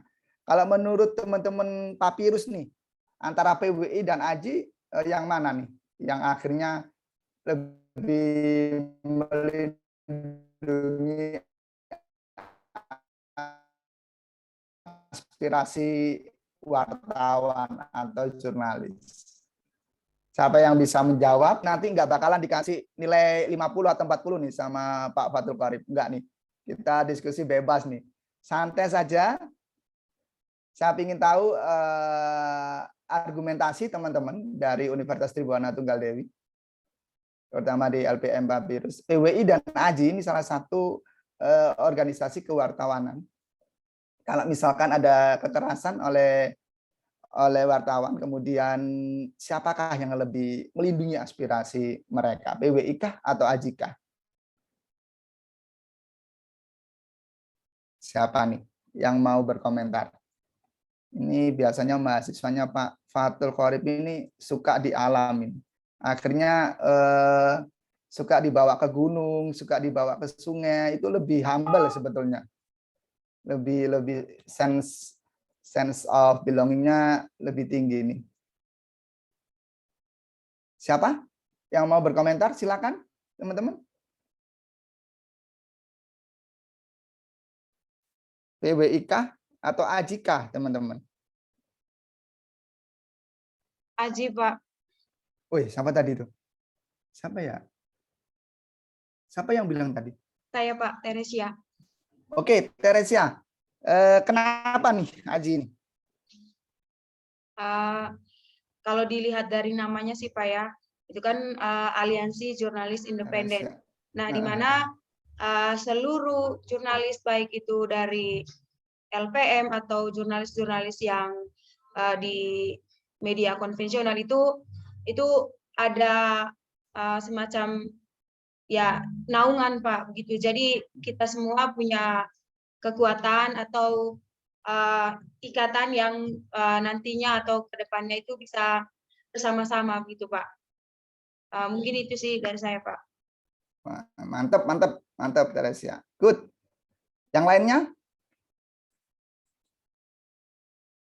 kalau menurut teman-teman Papirus nih, antara PWI dan AJI yang mana nih yang akhirnya lebih melindungi aspirasi wartawan atau jurnalis? Siapa yang bisa menjawab? Nanti nggak bakalan dikasih nilai 50 atau 40 nih sama Pak Fathul Qorib. Enggak nih. Kita diskusi bebas nih. Santai saja. Saya ingin tahu argumentasi teman-teman dari Universitas Tribhuwana Tunggal Dewi, terutama di LPM Papirus. PWI dan AJI ini salah satu organisasi kewartawanan. Kalau misalkan ada kekerasan oleh wartawan, kemudian siapakah yang lebih melindungi aspirasi mereka? PWI kah atau AJI kah? Siapa nih yang mau berkomentar? Ini biasanya mahasiswanya Pak Fathul Qorib ini suka dialamin. Akhirnya suka dibawa ke gunung, suka dibawa ke sungai, itu lebih humble sebetulnya. Lebih sense of belonging-nya lebih tinggi ini. Siapa yang mau berkomentar? Silakan, teman-teman. PWI kah atau AJI kah, teman-teman? AJI, Pak. Wih, siapa tadi itu? Siapa ya? Siapa yang bilang tadi? Saya, Pak, Teresia. Oke, Teresia. Kenapa nih AJI ini? Kalau dilihat dari namanya sih, Pak ya, itu kan Aliansi Jurnalis Independen. Nah, di mana seluruh jurnalis baik itu dari LPM atau jurnalis-jurnalis yang di media konvensional itu itu ada semacam ya naungan Pak begitu. Jadi kita semua punya kekuatan atau ikatan yang nantinya atau kedepannya itu bisa bersama-sama begitu Pak. Mungkin itu sih dari saya Pak. Wah, mantap, mantap, mantap, Teresia. Good. Yang lainnya?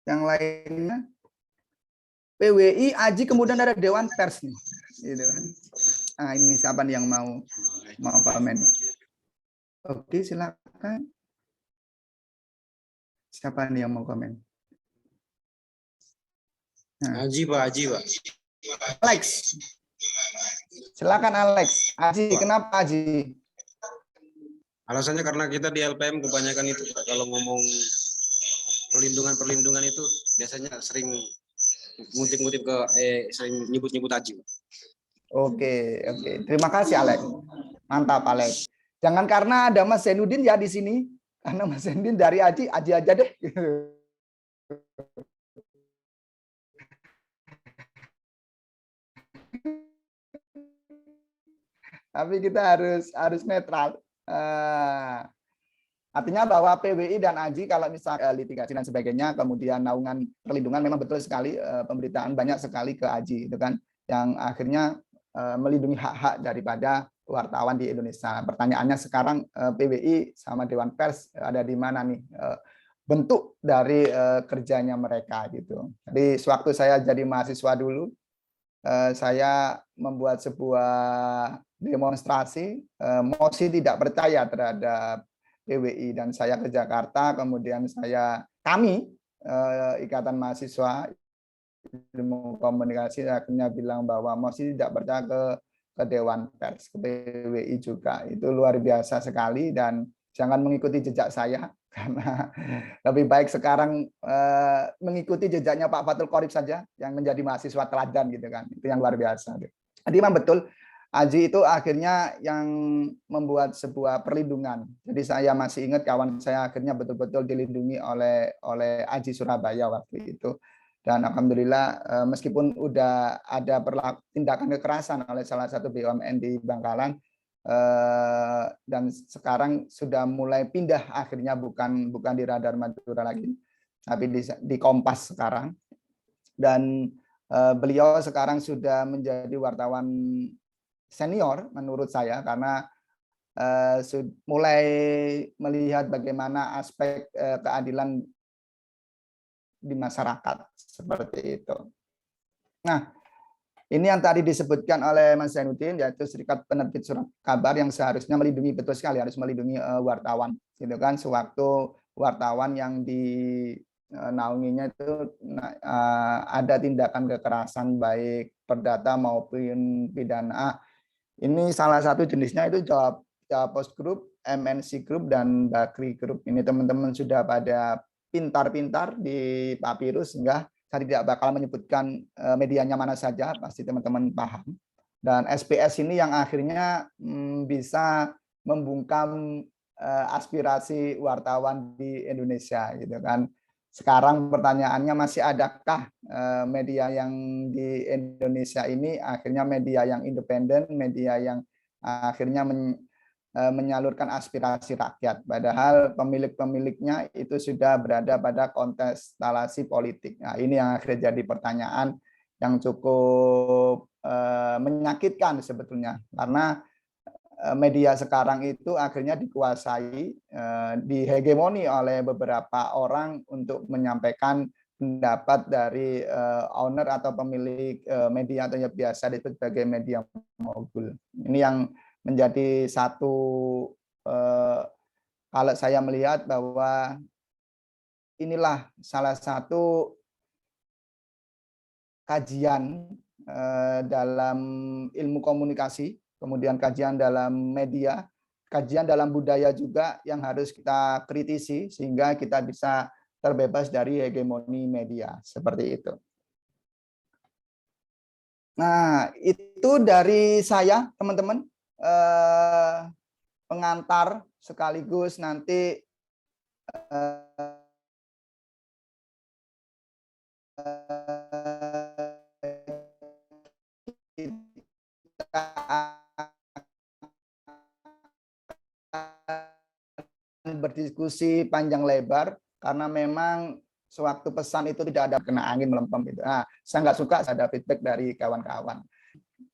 Yang lainnya? PWI, AJI, kemudian ada Dewan Pers nih. Gitu kan. Nah, ini siapa nih yang mau komen? Oke, silakan. Siapa nih yang mau komen? Nah. Aji Pak. Alex. Silakan Alex. Aji, kenapa Aji? Alasannya karena kita di LPM kebanyakan itu Pak, kalau ngomong perlindungan itu biasanya sering ngutip-ngutip sering nyebut-nyebut Aji. Oke. Terima kasih Alex. Mantap Alex. Jangan karena ada Mas Zainuddin ya di sini. Karena Mas Zainuddin dari Aji aja deh. Tapi kita harus netral. Artinya bahwa PWI dan AJI kalau misalnya litigasi dan sebagainya, kemudian naungan perlindungan memang betul sekali pemberitaan banyak sekali ke AJI itu kan, yang akhirnya melindungi hak-hak daripada wartawan di Indonesia. Pertanyaannya sekarang PWI sama Dewan Pers ada di mana nih bentuk dari kerjanya mereka gitu. Jadi sewaktu saya jadi mahasiswa dulu, saya membuat sebuah demonstrasi mosi tidak percaya terhadap PWI dan saya ke Jakarta, kemudian kami Ikatan Mahasiswa Ilmu Komunikasi akhirnya bilang bahwa mosi tidak percaya ke Dewan Pers, ke PWI juga. Itu luar biasa sekali dan jangan mengikuti jejak saya karena lebih baik sekarang mengikuti jejaknya Pak Fathul Qorib saja yang menjadi mahasiswa teladan gitu kan. Itu yang luar biasa. Jadi memang betul AJI itu akhirnya yang membuat sebuah perlindungan. Jadi saya masih ingat kawan saya akhirnya betul-betul dilindungi oleh AJI Surabaya waktu itu. Dan alhamdulillah meskipun udah ada tindakan kekerasan oleh salah satu BUMN di Bangkalan, dan sekarang sudah mulai pindah akhirnya bukan di Radar Madura lagi, tapi di Kompas sekarang. Dan beliau sekarang sudah menjadi wartawan senior menurut saya karena mulai melihat bagaimana aspek keadilan di masyarakat seperti itu. Nah, ini yang tadi disebutkan oleh Mas Zainuddin, yaitu Serikat Penerbit Surat Kabar yang seharusnya melindungi, betul sekali harus melindungi wartawan, gitu kan. Sewaktu wartawan yang dinaunginya itu ada tindakan kekerasan baik perdata maupun pidana. Ini salah satu jenisnya itu Jawa Post Group, MNC Group, dan Bakri Group. Ini teman-teman sudah pada pintar-pintar di Papirus sehingga saya tidak bakal menyebutkan medianya mana saja, pasti teman-teman paham. Dan SPS ini yang akhirnya bisa membungkam aspirasi wartawan di Indonesia, gitu kan. Sekarang pertanyaannya masih adakah media yang di Indonesia ini akhirnya media yang independen, media yang akhirnya menyalurkan aspirasi rakyat, padahal pemilik-pemiliknya itu sudah berada pada kontestalasi politik. Nah, ini yang akhirnya jadi pertanyaan yang cukup menyakitkan sebetulnya, karena media sekarang itu akhirnya dikuasai, dihegemoni oleh beberapa orang untuk menyampaikan pendapat dari owner atau pemilik media atau yang biasa disebut sebagai media mogul. Ini yang menjadi satu, kalau saya melihat bahwa inilah salah satu kajian dalam ilmu komunikasi, kemudian kajian dalam media, kajian dalam budaya juga yang harus kita kritisi sehingga kita bisa terbebas dari hegemoni media, seperti itu. Nah, itu dari saya, teman-teman. Pengantar sekaligus nanti berdiskusi panjang lebar karena memang sewaktu pesan itu tidak ada kena angin melempem itu. Nah, saya nggak suka ada feedback dari kawan-kawan.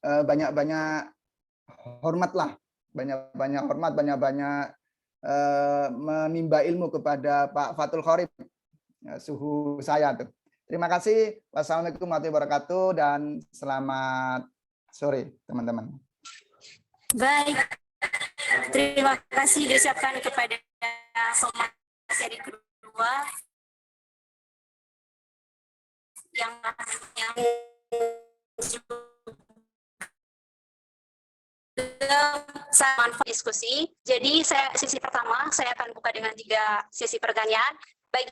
Banyak-banyak hormatlah, banyak-banyak hormat, banyak-banyak menimba ilmu kepada Pak Fathul Qorib, suhu saya tuh. Terima kasih. Wassalamualaikum warahmatullahi wabarakatuh dan selamat sore teman-teman. Baik, terima kasih diucapkan kepada pemateri kedua yang sama diskusi. Jadi sesi pertama saya akan buka dengan 3 sesi pertanyaan. Bagi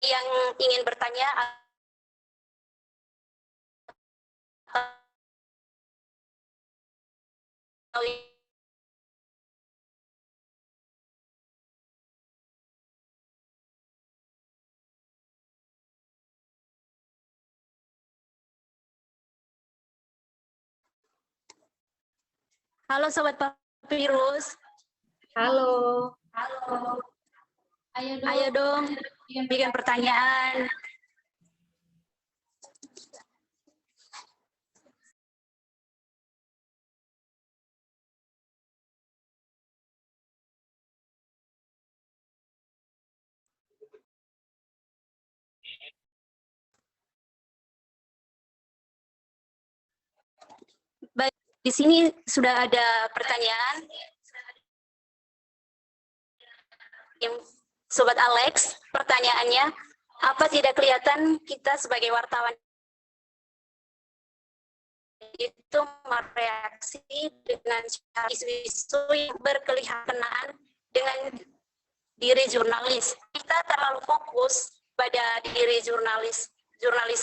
yang ingin bertanya atau halo Sobat Papirus. Halo. Halo. Ayo dong bikin pertanyaan. Baik, di sini sudah ada pertanyaan. Sobat Alex, pertanyaannya, apa tidak kelihatan kita sebagai wartawan itu mereaksi dengan isu-isu yang berkelihatan dengan diri jurnalis? Kita terlalu fokus pada diri jurnalis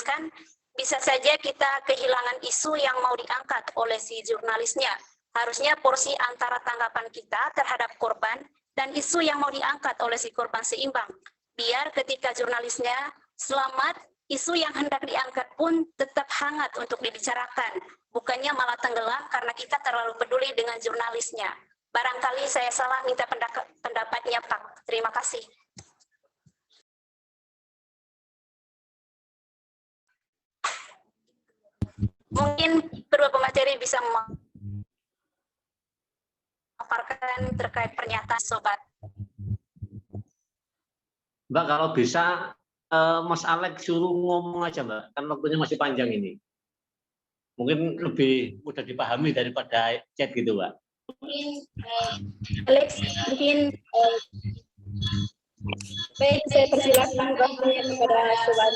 kan bisa saja kita kehilangan isu yang mau diangkat oleh si jurnalisnya. Harusnya porsi antara tanggapan kita terhadap korban dan isu yang mau diangkat oleh si korban seimbang. Biar ketika jurnalisnya selamat, isu yang hendak diangkat pun tetap hangat untuk dibicarakan. Bukannya malah tenggelam karena kita terlalu peduli dengan jurnalisnya. Barangkali saya salah, minta pendapatnya Pak. Terima kasih. Mungkin kedua pemateri bisa memaparkan terkait pernyataan Sobat. Mbak, kalau bisa Mas Alex suruh ngomong aja Mbak, kan waktunya masih panjang ini. Mungkin lebih mudah dipahami daripada chat gitu Mbak. Alex, mungkin baik, saya persilakan waktunya kepada Sobat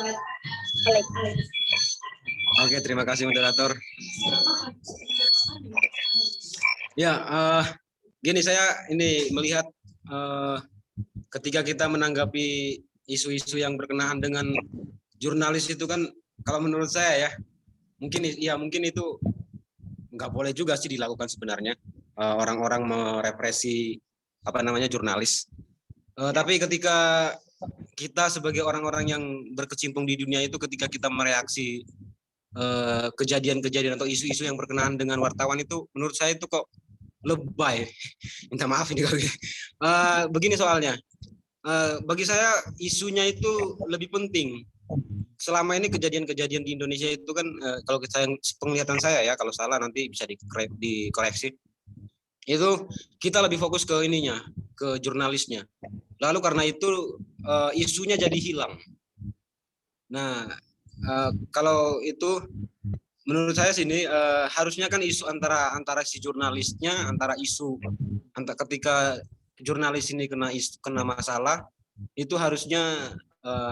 Alex. Oke, terima kasih moderator. Ya, gini saya ini melihat ketika kita menanggapi isu-isu yang berkenaan dengan jurnalis itu kan, kalau menurut saya ya, mungkin itu nggak boleh juga sih dilakukan sebenarnya, orang-orang merepresi jurnalis. Tapi ketika kita sebagai orang-orang yang berkecimpung di dunia itu, ketika kita mereaksi kejadian-kejadian atau isu-isu yang berkenaan dengan wartawan itu, menurut saya itu kok lebay. Minta maaf ini kali. Begini soalnya, bagi saya isunya itu lebih penting. Selama ini kejadian-kejadian di Indonesia itu kan, kalau penglihatan saya ya, kalau salah nanti bisa dikoreksi. Itu kita lebih fokus ke ininya, ke jurnalisnya. Lalu karena itu isunya jadi hilang. Nah, kalau itu menurut saya sini harusnya kan isu antara si jurnalisnya, ketika jurnalis ini kena masalah, itu harusnya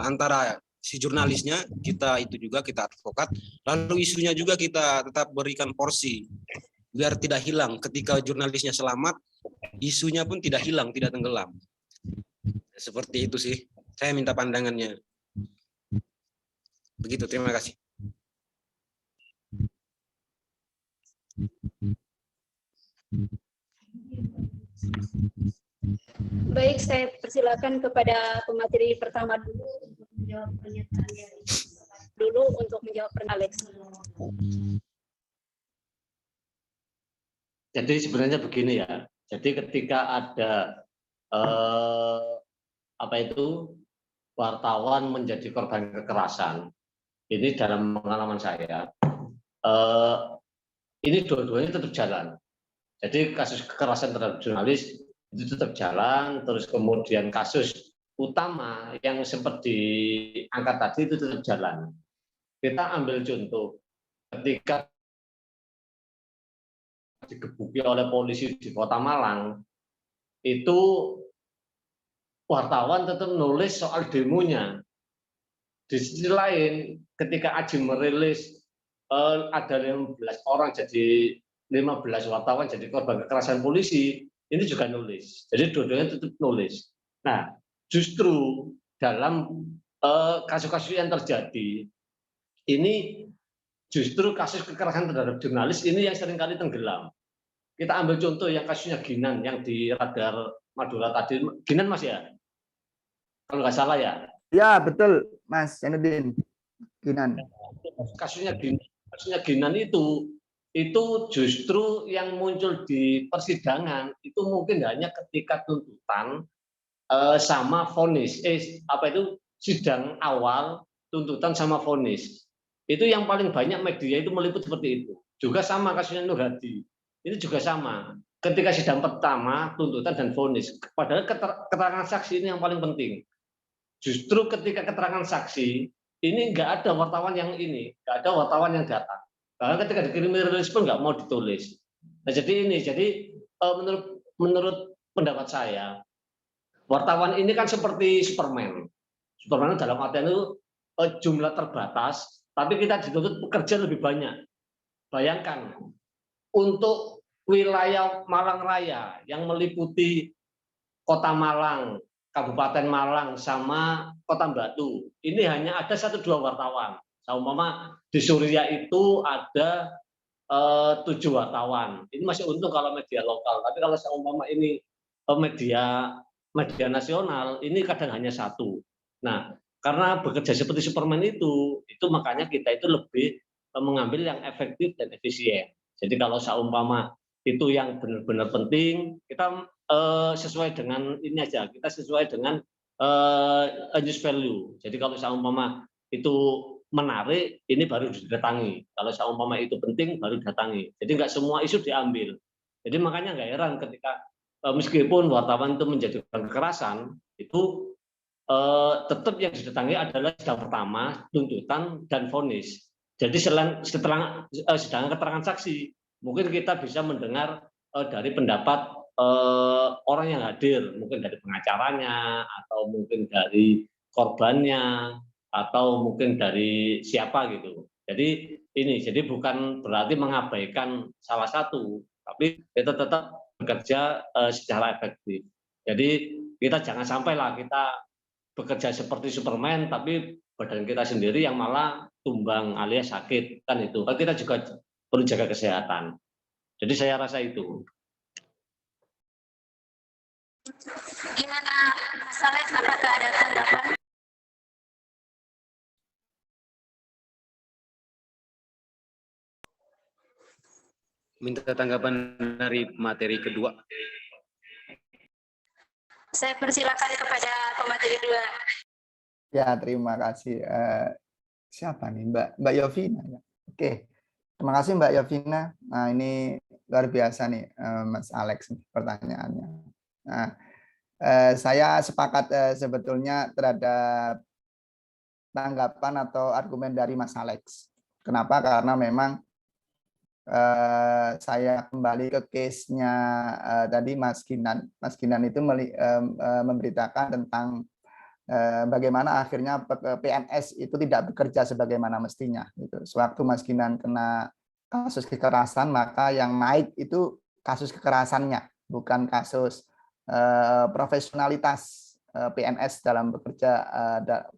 antara si jurnalisnya kita advokat, lalu isunya juga kita tetap berikan porsi biar tidak hilang. Ketika jurnalisnya selamat, isunya pun tidak hilang, tidak tenggelam. Seperti itu sih, saya minta pandangannya. Begitu, terima kasih. Baik, saya persilakan kepada pemateri pertama dulu untuk menjawab pernyataan Alex. Jadi sebenarnya begini ya. Jadi ketika ada apa itu wartawan menjadi korban kekerasan. Ini dalam pengalaman saya, ini dua-duanya tetap jalan. Jadi kasus kekerasan terhadap jurnalis itu tetap jalan, terus kemudian kasus utama yang sempat diangkat tadi itu tetap jalan. Kita ambil contoh, ketika digebuki oleh polisi di Kota Malang, itu wartawan tetap nulis soal demonya. Di sisi lain, ketika Aji merilis ada 15 orang jadi 15 wartawan jadi korban kekerasan polisi, ini juga nulis. Jadi dua-duanya tetap nulis. Nah, justru dalam kasus-kasus yang terjadi, ini justru kasus kekerasan terhadap jurnalis ini yang seringkali tenggelam. Kita ambil contoh yang kasusnya Ginan yang di Radar Madura tadi. Ginan Mas ya? Kalau nggak salah ya? Ya, betul, Mas Zainuddin. Ginan. Kasusnya Ginan itu justru yang muncul di persidangan itu mungkin hanya ketika tuntutan sama vonis. Apa itu sidang awal, tuntutan sama vonis. Itu yang paling banyak media itu meliput seperti itu. Juga sama kasusnya Nur Hadi. Ini juga sama. Ketika sidang pertama, tuntutan dan vonis. Padahal keterangan saksi ini yang paling penting. Justru ketika keterangan saksi, ini nggak ada wartawan yang nggak ada wartawan yang datang. Bahkan ketika dikirim rilis pun nggak mau ditulis. Nah, jadi menurut pendapat saya, wartawan ini kan seperti Superman. Superman dalam artian itu jumlah terbatas, tapi kita dituntut bekerja lebih banyak. Bayangkan, untuk wilayah Malang Raya yang meliputi Kota Malang, Kabupaten Malang sama Kota Batu, ini hanya ada 1-2 wartawan. Seumpama di Suria itu ada 7 wartawan. Ini masih untung kalau media lokal. Tapi kalau seumpama ini media nasional, ini kadang hanya 1. Nah, karena bekerja seperti Superman itu makanya kita itu lebih mengambil yang efektif dan efisien. Jadi kalau seumpama itu yang benar-benar penting, kita sesuai dengan ini aja, kita sesuai dengan news value. Jadi kalau seumpama itu menarik, ini baru didatangi. Kalau seumpama itu penting, baru datangi. Jadi nggak semua isu diambil. Jadi makanya nggak heran ketika meskipun wartawan itu menjadi kekerasan, itu tetap yang didatangi adalah sidang pertama, tuntutan dan vonis. Jadi setelah sidang keterangan saksi, mungkin kita bisa mendengar dari pendapat orang yang hadir, mungkin dari pengacaranya, atau mungkin dari korbannya, atau mungkin dari siapa gitu. Jadi bukan berarti mengabaikan salah satu, tapi kita tetap bekerja secara efektif. Jadi kita jangan sampailah kita bekerja seperti Superman, tapi badan kita sendiri yang malah tumbang alias sakit, kan itu. Kan kita juga perlu jaga kesehatan. Jadi saya rasa itu. Gimana Mas Alex, apakah ada tanggapan? Minta tanggapan dari materi kedua. Saya persilakan kepada pemateri 2. Ya, terima kasih. Siapa nih, Mbak Yovina? Oke, terima kasih Mbak Yovina. Nah, ini luar biasa nih, Mas Alex, pertanyaannya. Nah, saya sepakat sebetulnya terhadap tanggapan atau argumen dari Mas Alex. Kenapa? Karena memang saya kembali ke case-nya tadi Mas Ginan. Mas Ginan itu memberitakan tentang bagaimana akhirnya PNS itu tidak bekerja sebagaimana mestinya. Gitu. Sewaktu Mas Ginan kena kasus kekerasan, maka yang naik itu kasus kekerasannya, bukan kasus profesionalitas PNS dalam bekerja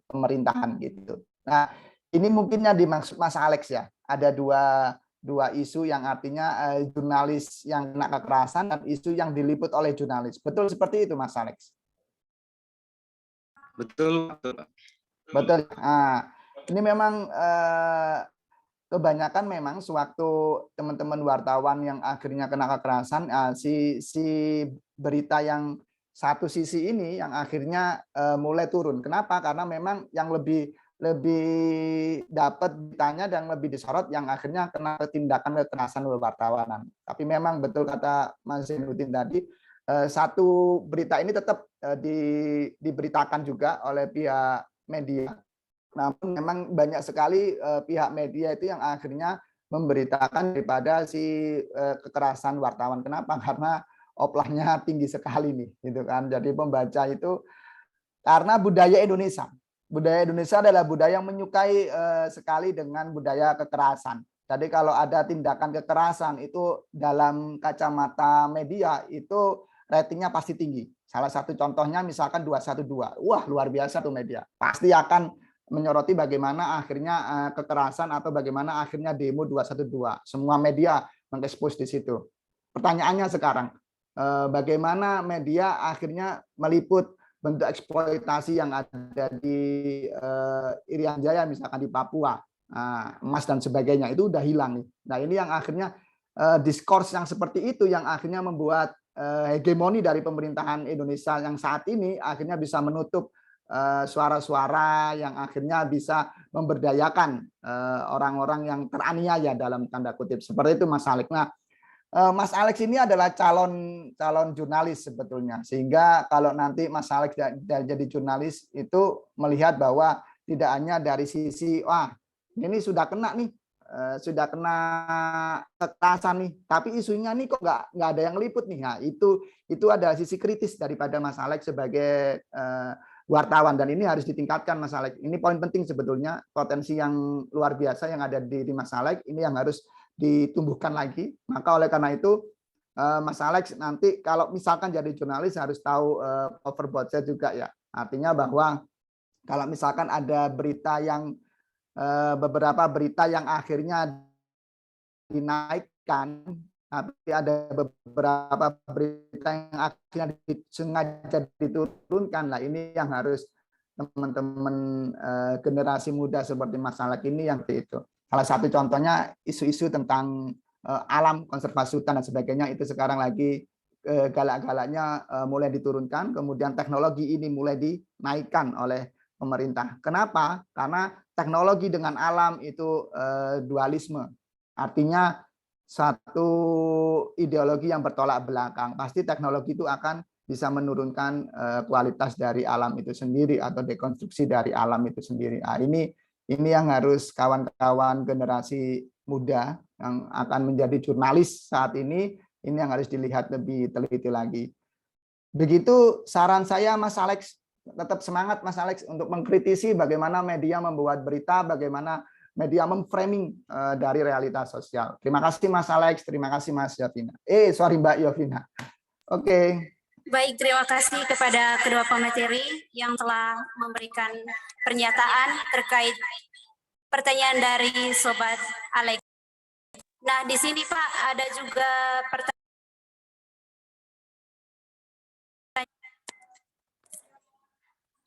pemerintahan gitu. Nah, ini mungkinnya dimaksud Mas Alex ya. Ada dua isu yang artinya jurnalis yang kena kekerasan dan isu yang diliput oleh jurnalis. Betul seperti itu, Mas Alex? Betul. Betul. Nah, ini memang kebanyakan memang sewaktu teman-teman wartawan yang akhirnya kena kekerasan, si berita yang satu sisi ini yang akhirnya mulai turun. Kenapa? Karena memang yang lebih dapat ditanya dan lebih disorot yang akhirnya kena tindakan kekerasan wartawan. Tapi memang betul kata Mas Zainuddin tadi, satu berita ini tetap diberitakan juga oleh pihak media. Namun memang banyak sekali pihak media itu yang akhirnya memberitakan daripada si kekerasan wartawan. Kenapa? Karena oplahnya tinggi sekali nih, gitu kan. Jadi pembaca itu karena budaya Indonesia adalah budaya yang menyukai sekali dengan budaya kekerasan. Jadi kalau ada tindakan kekerasan itu dalam kacamata media itu ratingnya pasti tinggi. Salah satu contohnya misalkan 212. Wah, luar biasa tuh media. Pasti akan menyoroti bagaimana akhirnya kekerasan atau bagaimana akhirnya demo 212. Semua media mengekspos di situ. Pertanyaannya sekarang, bagaimana media akhirnya meliput bentuk eksploitasi yang ada di Irian Jaya, misalkan di Papua, emas dan sebagainya, itu udah hilang nih. Nah ini yang akhirnya diskurs yang seperti itu yang akhirnya membuat hegemoni dari pemerintahan Indonesia yang saat ini akhirnya bisa menutup suara-suara yang akhirnya bisa memberdayakan orang-orang yang teraniaya dalam tanda kutip. Seperti itu Mas Alex. Nah, Mas Alex ini adalah calon jurnalis sebetulnya, sehingga kalau nanti Mas Alex jadi jurnalis itu melihat bahwa tidak hanya dari sisi wah ini sudah kena nih, sudah kena kekerasan nih, tapi isunya nih kok nggak ada yang liput nih. Nah itu adalah sisi kritis daripada Mas Alex sebagai wartawan, dan ini harus ditingkatkan Mas Alex. Ini poin penting sebetulnya, potensi yang luar biasa yang ada di Mas Alex ini yang harus ditumbuhkan lagi. Maka oleh karena itu Mas Alex nanti kalau misalkan jadi jurnalis harus tahu overboard saya juga ya. Artinya bahwa kalau misalkan ada berita yang beberapa berita yang akhirnya dinaikkan, tapi ada beberapa berita yang akhirnya sengaja diturunkan. Nah ini yang harus teman-teman generasi muda seperti Mas Alex ini yang itu. Salah satu contohnya isu-isu tentang alam, konservasi hutan dan sebagainya itu sekarang lagi galak-galaknya mulai diturunkan, kemudian teknologi ini mulai dinaikkan oleh pemerintah. Kenapa? Karena teknologi dengan alam itu dualisme. Artinya satu ideologi yang bertolak belakang. Pasti teknologi itu akan bisa menurunkan kualitas dari alam itu sendiri atau dekonstruksi dari alam itu sendiri. Nah, ini yang harus kawan-kawan generasi muda yang akan menjadi jurnalis saat ini yang harus dilihat lebih teliti lagi. Begitu saran saya Mas Alex, tetap semangat Mas Alex untuk mengkritisi bagaimana media membuat berita, bagaimana media memframing dari realitas sosial. Terima kasih Mas Alex, terima kasih Mas Yovina. Mbak Yovina. Oke. Baik, terima kasih kepada kedua pemateri yang telah memberikan pernyataan terkait pertanyaan dari Sobat Alex. Nah, di sini Pak ada juga pertanyaan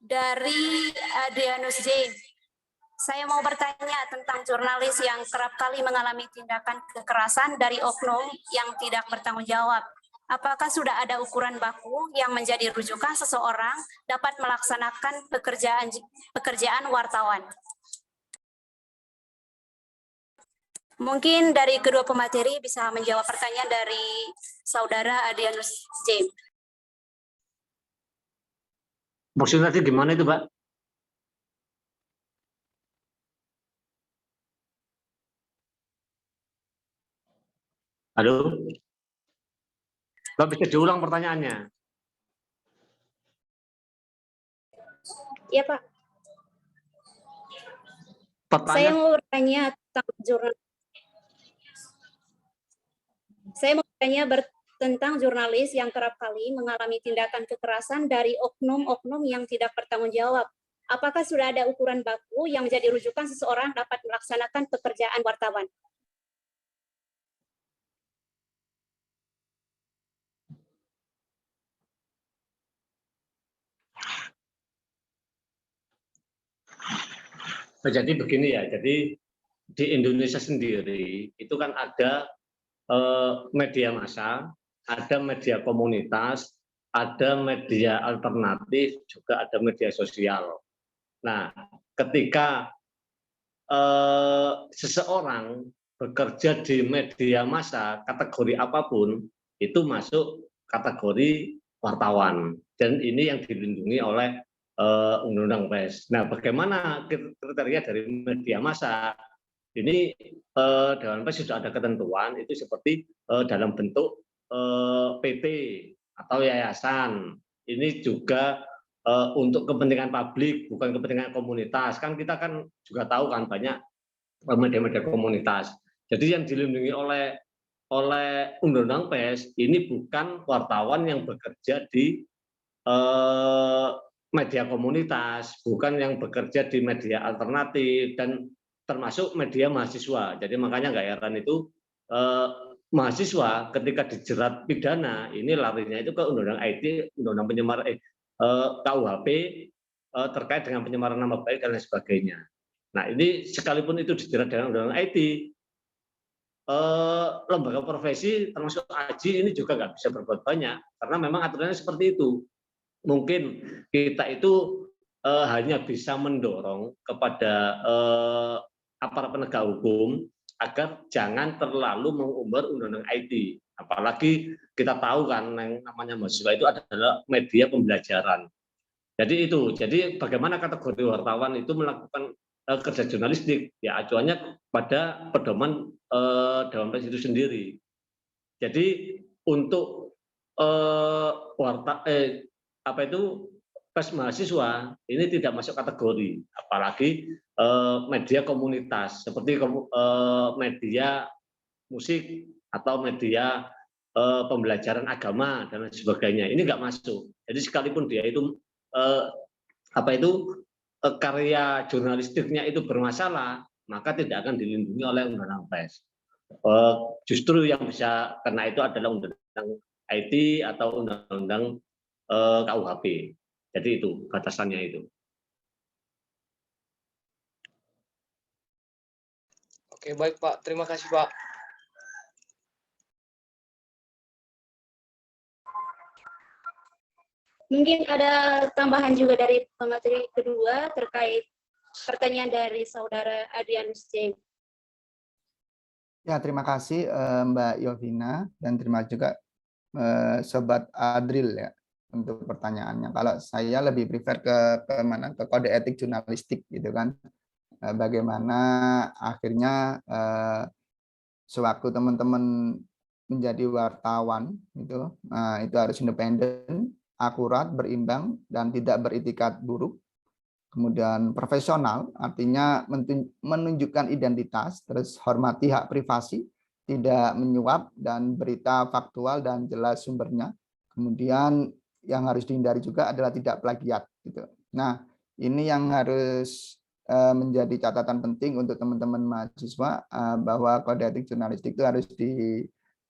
dari Adrianus James. Saya mau bertanya tentang jurnalis yang kerap kali mengalami tindakan kekerasan dari oknum yang tidak bertanggung jawab. Apakah sudah ada ukuran baku yang menjadi rujukan seseorang dapat melaksanakan pekerjaan wartawan? Mungkin dari kedua pemateri bisa menjawab pertanyaan dari Saudara Adrianus James. Maksudnya tadi gimana itu, Pak? Halo? Nggak bisa diulang pertanyaannya. Iya, Pak. Saya mau bertanya tentang tentang jurnalis yang kerap kali mengalami tindakan kekerasan dari oknum-oknum yang tidak bertanggung jawab. Apakah sudah ada ukuran baku yang menjadi rujukan seseorang dapat melaksanakan pekerjaan wartawan? Jadi begini ya, jadi di Indonesia sendiri itu kan ada media massa, ada media komunitas, ada media alternatif, juga ada media sosial. Nah, ketika seseorang bekerja di media massa, kategori apapun, itu masuk kategori wartawan. Dan ini yang dilindungi oleh Undang-Undang Pers. Nah, bagaimana kriteria dari media massa? Ini Dewan Pers sudah ada ketentuan, itu seperti dalam bentuk PT atau yayasan. Ini juga untuk kepentingan publik, bukan kepentingan komunitas. Kan kita kan juga tahu kan banyak media-media komunitas. Jadi yang dilindungi oleh Undang-Undang Pers ini bukan wartawan yang bekerja di media komunitas, bukan yang bekerja di media alternatif, dan termasuk media mahasiswa. Jadi makanya nggak heran itu mahasiswa ketika dijerat pidana ini larinya itu ke Undang-Undang IT, Undang-Undang Penyemaran KUHP terkait dengan penyemaran nama baik dan lain sebagainya. Nah, ini sekalipun itu dijerat dengan Undang-Undang IT, lembaga profesi termasuk AJI ini juga nggak bisa berbuat banyak karena memang aturannya seperti itu. Mungkin kita itu hanya bisa mendorong kepada aparat penegak hukum agar jangan terlalu mengumbar Undang-Undang IT. Apalagi kita tahu kan yang namanya mahasiswa itu adalah media pembelajaran. Jadi itu, jadi bagaimana kategori wartawan itu melakukan kerja jurnalistik, ya acuannya pada pedoman Dewan Pers itu sendiri. Jadi untuk pers mahasiswa ini tidak masuk kategori, apalagi media komunitas seperti media musik atau media pembelajaran agama dan lain sebagainya. Ini nggak masuk. Jadi sekalipun dia itu karya jurnalistiknya itu bermasalah, maka tidak akan dilindungi oleh Undang-Undang Pers. Justru yang bisa kena itu adalah Undang-Undang IT atau Undang-Undang KUHP. Jadi itu batasannya itu. Oke, baik Pak. Terima kasih Pak. Mungkin ada tambahan juga dari pemateri kedua terkait pertanyaan dari saudara Adrianus James. Ya, terima kasih Mbak Yovina dan terima juga Sobat Adril ya untuk pertanyaannya. Kalau saya lebih prefer ke kode etik jurnalistik gitu kan. Bagaimana akhirnya sewaktu teman-teman menjadi wartawan itu harus independen, akurat, berimbang, dan tidak beritikat buruk. Kemudian profesional, artinya menunjukkan identitas, terus hormati hak privasi, tidak menyuap, dan berita faktual dan jelas sumbernya. Kemudian yang harus dihindari juga adalah tidak plagiat. Gitu. Nah, ini yang harus menjadi catatan penting untuk teman-teman mahasiswa, bahwa kode etik jurnalistik itu harus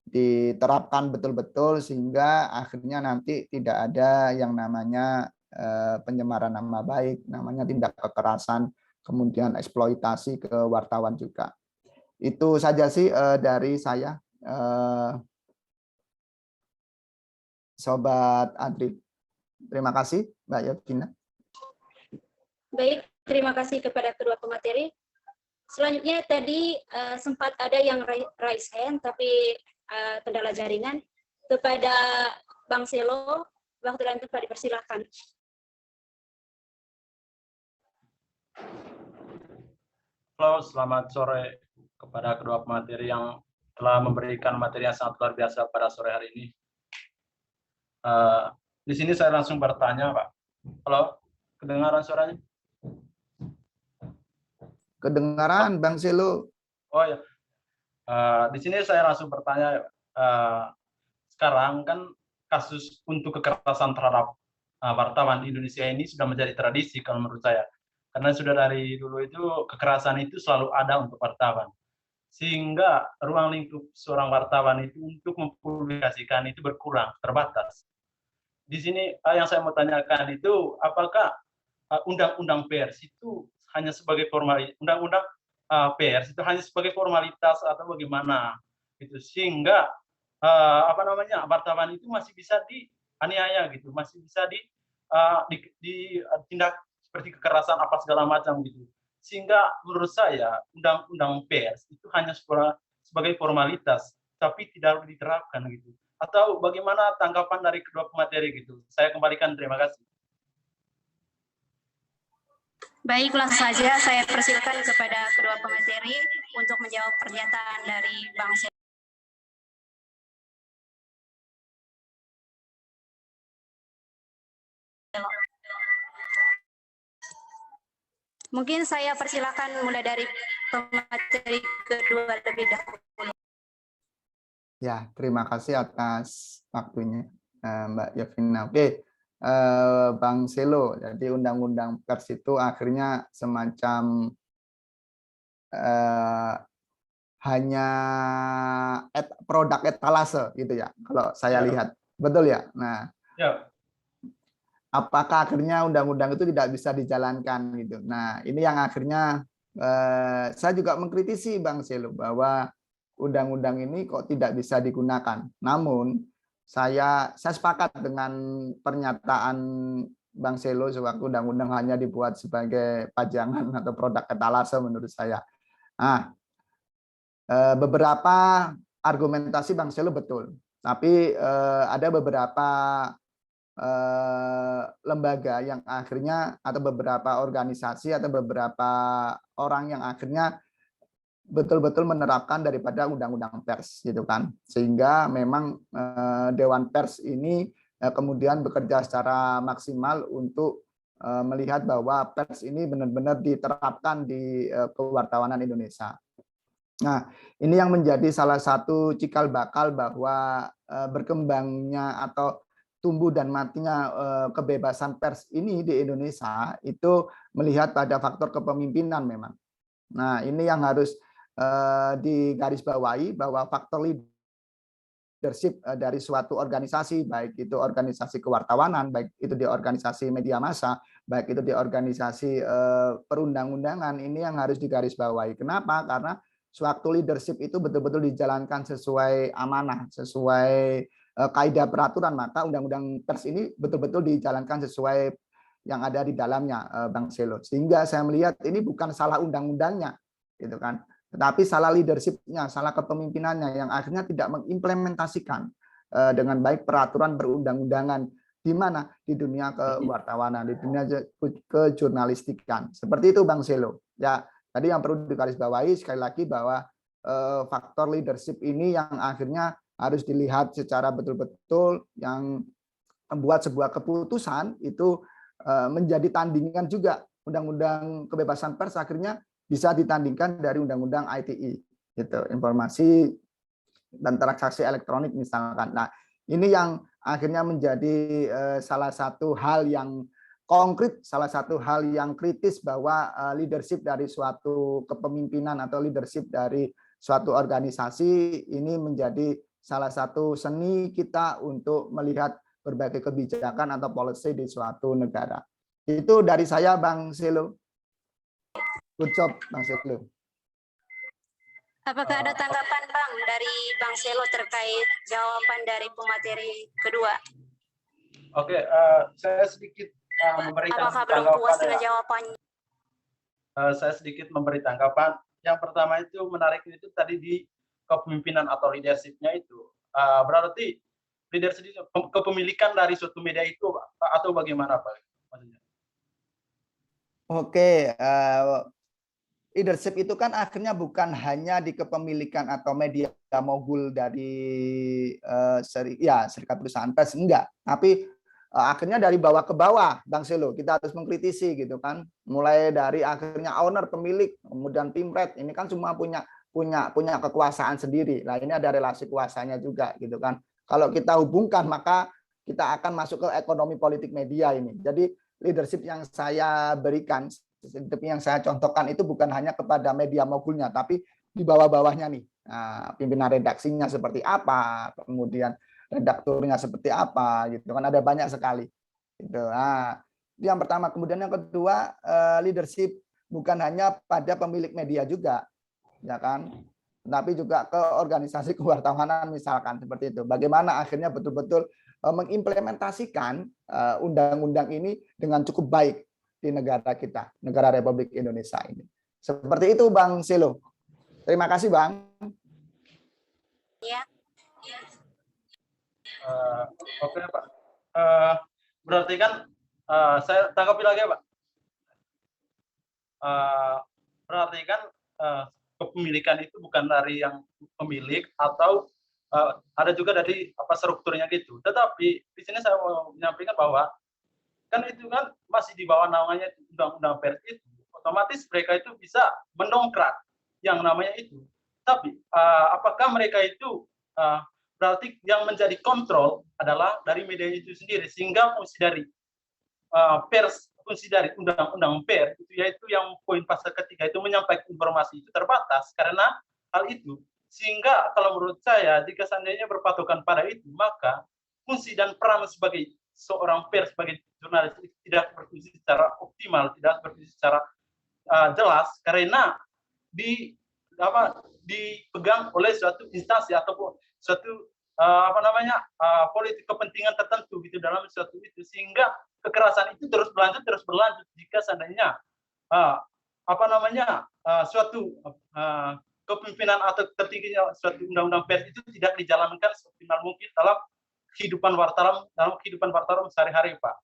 diterapkan betul-betul sehingga akhirnya nanti tidak ada yang namanya penyemaran nama baik, namanya tindak kekerasan, kemudian eksploitasi ke wartawan juga. Itu saja sih dari saya, Sobat Adri. Terima kasih, Mbak Yovina. Baik, terima kasih kepada kedua pemateri. Selanjutnya tadi sempat ada yang raise hand, tapi kendala jaringan. Kepada Bang Selo, waktu dan tempat dipersilakan. Halo, selamat sore kepada kedua pemateri yang telah memberikan materi yang sangat luar biasa pada sore hari ini. Di sini saya langsung bertanya, Pak. Halo, kedengaran suaranya? Kedengaran, Bang Selo. Oh ya, di sini saya langsung bertanya. Sekarang kan kasus untuk kekerasan terhadap wartawan di Indonesia ini sudah menjadi tradisi kalau menurut saya. Karena sudah dari dulu itu kekerasan itu selalu ada untuk wartawan. Sehingga ruang lingkup seorang wartawan itu untuk mempublikasikan itu berkurang, terbatas. Di sini yang saya mau tanyakan itu, apakah undang-undang pers itu hanya sebagai formalitas, undang-undang pers itu hanya sebagai formalitas atau bagaimana? Itu sehingga wartawan itu masih bisa aniaya gitu, masih bisa ditindak seperti kekerasan apa segala macam gitu. Sehingga menurut saya undang-undang pers itu hanya sebagai formalitas, tapi tidak harus diterapkan gitu. Atau bagaimana tanggapan dari kedua pemateri gitu? Saya kembalikan, terima kasih. Baiklah saja, saya persilakan kepada kedua pemateri untuk menjawab pernyataan dari Bang Selo. Mungkin saya persilakan mulai dari pemateri kedua lebih dahulu. Ya, terima kasih atas waktunya, Mbak Yovina. Oke, Bang Selo, jadi undang-undang pers itu akhirnya semacam hanya produk etalase gitu ya, kalau saya lihat. Betul ya? Nah, Ya. apakah akhirnya undang-undang itu tidak bisa dijalankan gitu. Nah, ini yang akhirnya saya juga mengkritisi Bang Selo bahwa undang-undang ini kok tidak bisa digunakan. Namun saya sepakat dengan pernyataan Bang Selo sewaktu undang-undang hanya dibuat sebagai pajangan atau produk etalase menurut saya. Nah, beberapa argumentasi Bang Selo betul, tapi ada beberapa lembaga yang akhirnya atau beberapa organisasi atau beberapa orang yang akhirnya betul-betul menerapkan daripada undang-undang pers gitu kan, sehingga memang Dewan Pers ini kemudian bekerja secara maksimal untuk melihat bahwa pers ini benar-benar diterapkan di kewartawanan Indonesia. Nah, ini yang menjadi salah satu cikal bakal bahwa berkembangnya atau tumbuh dan matinya kebebasan pers ini di Indonesia itu melihat pada faktor kepemimpinan memang. Nah, ini yang harus digarisbawahi bahwa faktor leadership dari suatu organisasi, baik itu organisasi kewartawanan, baik itu di organisasi media massa, baik itu di organisasi perundang-undangan, ini yang harus digarisbawahi. Kenapa? Karena suatu leadership itu betul-betul dijalankan sesuai amanah, sesuai kaidah peraturan, maka undang-undang pers ini betul-betul dijalankan sesuai yang ada di dalamnya, Bang Selo. Sehingga saya melihat ini bukan salah undang-undangnya, gitu kan, tetapi salah leadershipnya, salah kepemimpinannya yang akhirnya tidak mengimplementasikan dengan baik peraturan perundang-undangan di mana di dunia kewartawanan, di dunia kejurnalistikan. Seperti itu, Bang Selo. Ya, tadi yang perlu digarisbawahi sekali lagi bahwa faktor leadership ini yang akhirnya harus dilihat secara betul-betul, yang membuat sebuah keputusan itu menjadi tandingan juga. Undang-undang kebebasan pers akhirnya bisa ditandingkan dari undang-undang ITE, gitu, informasi dan transaksi elektronik misalkan. Nah, ini yang akhirnya menjadi salah satu hal yang konkret, salah satu hal yang kritis bahwa leadership dari suatu kepemimpinan atau leadership dari suatu organisasi ini menjadi salah satu seni kita untuk melihat berbagai kebijakan atau policy di suatu negara. Itu dari saya, Bang Selo. Good job, Bang Selo. Apakah ada tanggapan Bang dari Bang Selo terkait jawaban dari pemateri kedua? Oke, saya sedikit memberikan Apakah belum puas dengan jawabannya? Saya sedikit memberi tanggapan. Yang pertama itu menarik itu tadi di kepemimpinan atau leadership-nya itu. Berarti leadership kepemilikan dari suatu media itu atau bagaimana Pak? Maksudnya? Oke, leadership itu kan akhirnya bukan hanya di kepemilikan atau media mogul dari serikat perusahaan pers, enggak, tapi akhirnya dari bawah ke bawah, Bang Selo, kita harus mengkritisi gitu kan, mulai dari akhirnya owner, pemilik, kemudian tim red, ini kan semua punya kekuasaan sendiri. Nah, ini ada relasi kuasanya juga gitu kan. Kalau kita hubungkan maka kita akan masuk ke ekonomi politik media ini. Jadi leadership yang saya berikan, yang saya contohkan itu bukan hanya kepada media mogulnya, tapi di bawah-bawahnya nih. Nah, pimpinan redaksinya seperti apa, kemudian redakturnya seperti apa, gitu kan, ada banyak sekali. Gitu. Nah, itu yang pertama. Kemudian yang kedua, leadership bukan hanya pada pemilik media juga, ya kan, tapi juga ke organisasi kewartawanan misalkan seperti itu. Bagaimana akhirnya betul-betul mengimplementasikan undang-undang ini dengan cukup baik di negara kita, negara Republik Indonesia ini. Seperti itu Bang Selo. Terima kasih Bang. Ya. Oke Pak. Berarti kan saya tanggapi lagi ya Pak. Berarti kan kepemilikan itu bukan dari yang pemilik atau ada juga dari strukturnya gitu. Tetapi di sini saya mau menyampaikan bahwa kan itu kan masih di bawah naungannya undang-undang pers itu, otomatis mereka itu bisa mendongkrak yang namanya itu. Tapi apakah mereka itu berarti yang menjadi kontrol adalah dari media itu sendiri, sehingga fungsi dari pers, fungsi dari undang-undang pers itu yaitu yang poin pasal ketiga itu menyampaikan informasi itu terbatas karena hal itu, sehingga kalau menurut saya jika seandainya berpatokan pada itu, maka fungsi dan peran sebagai seorang pers, sebagai jurnalis tidak berfungsi secara optimal, tidak berfungsi secara jelas karena dipegang oleh suatu instansi ataupun suatu politik kepentingan tertentu gitu dalam suatu itu, sehingga kekerasan itu terus berlanjut jika seandainya suatu kepemimpinan atau tertingginya suatu undang-undang pers itu tidak dijalankan seoptimal mungkin dalam kehidupan wartawan sehari-hari Pak.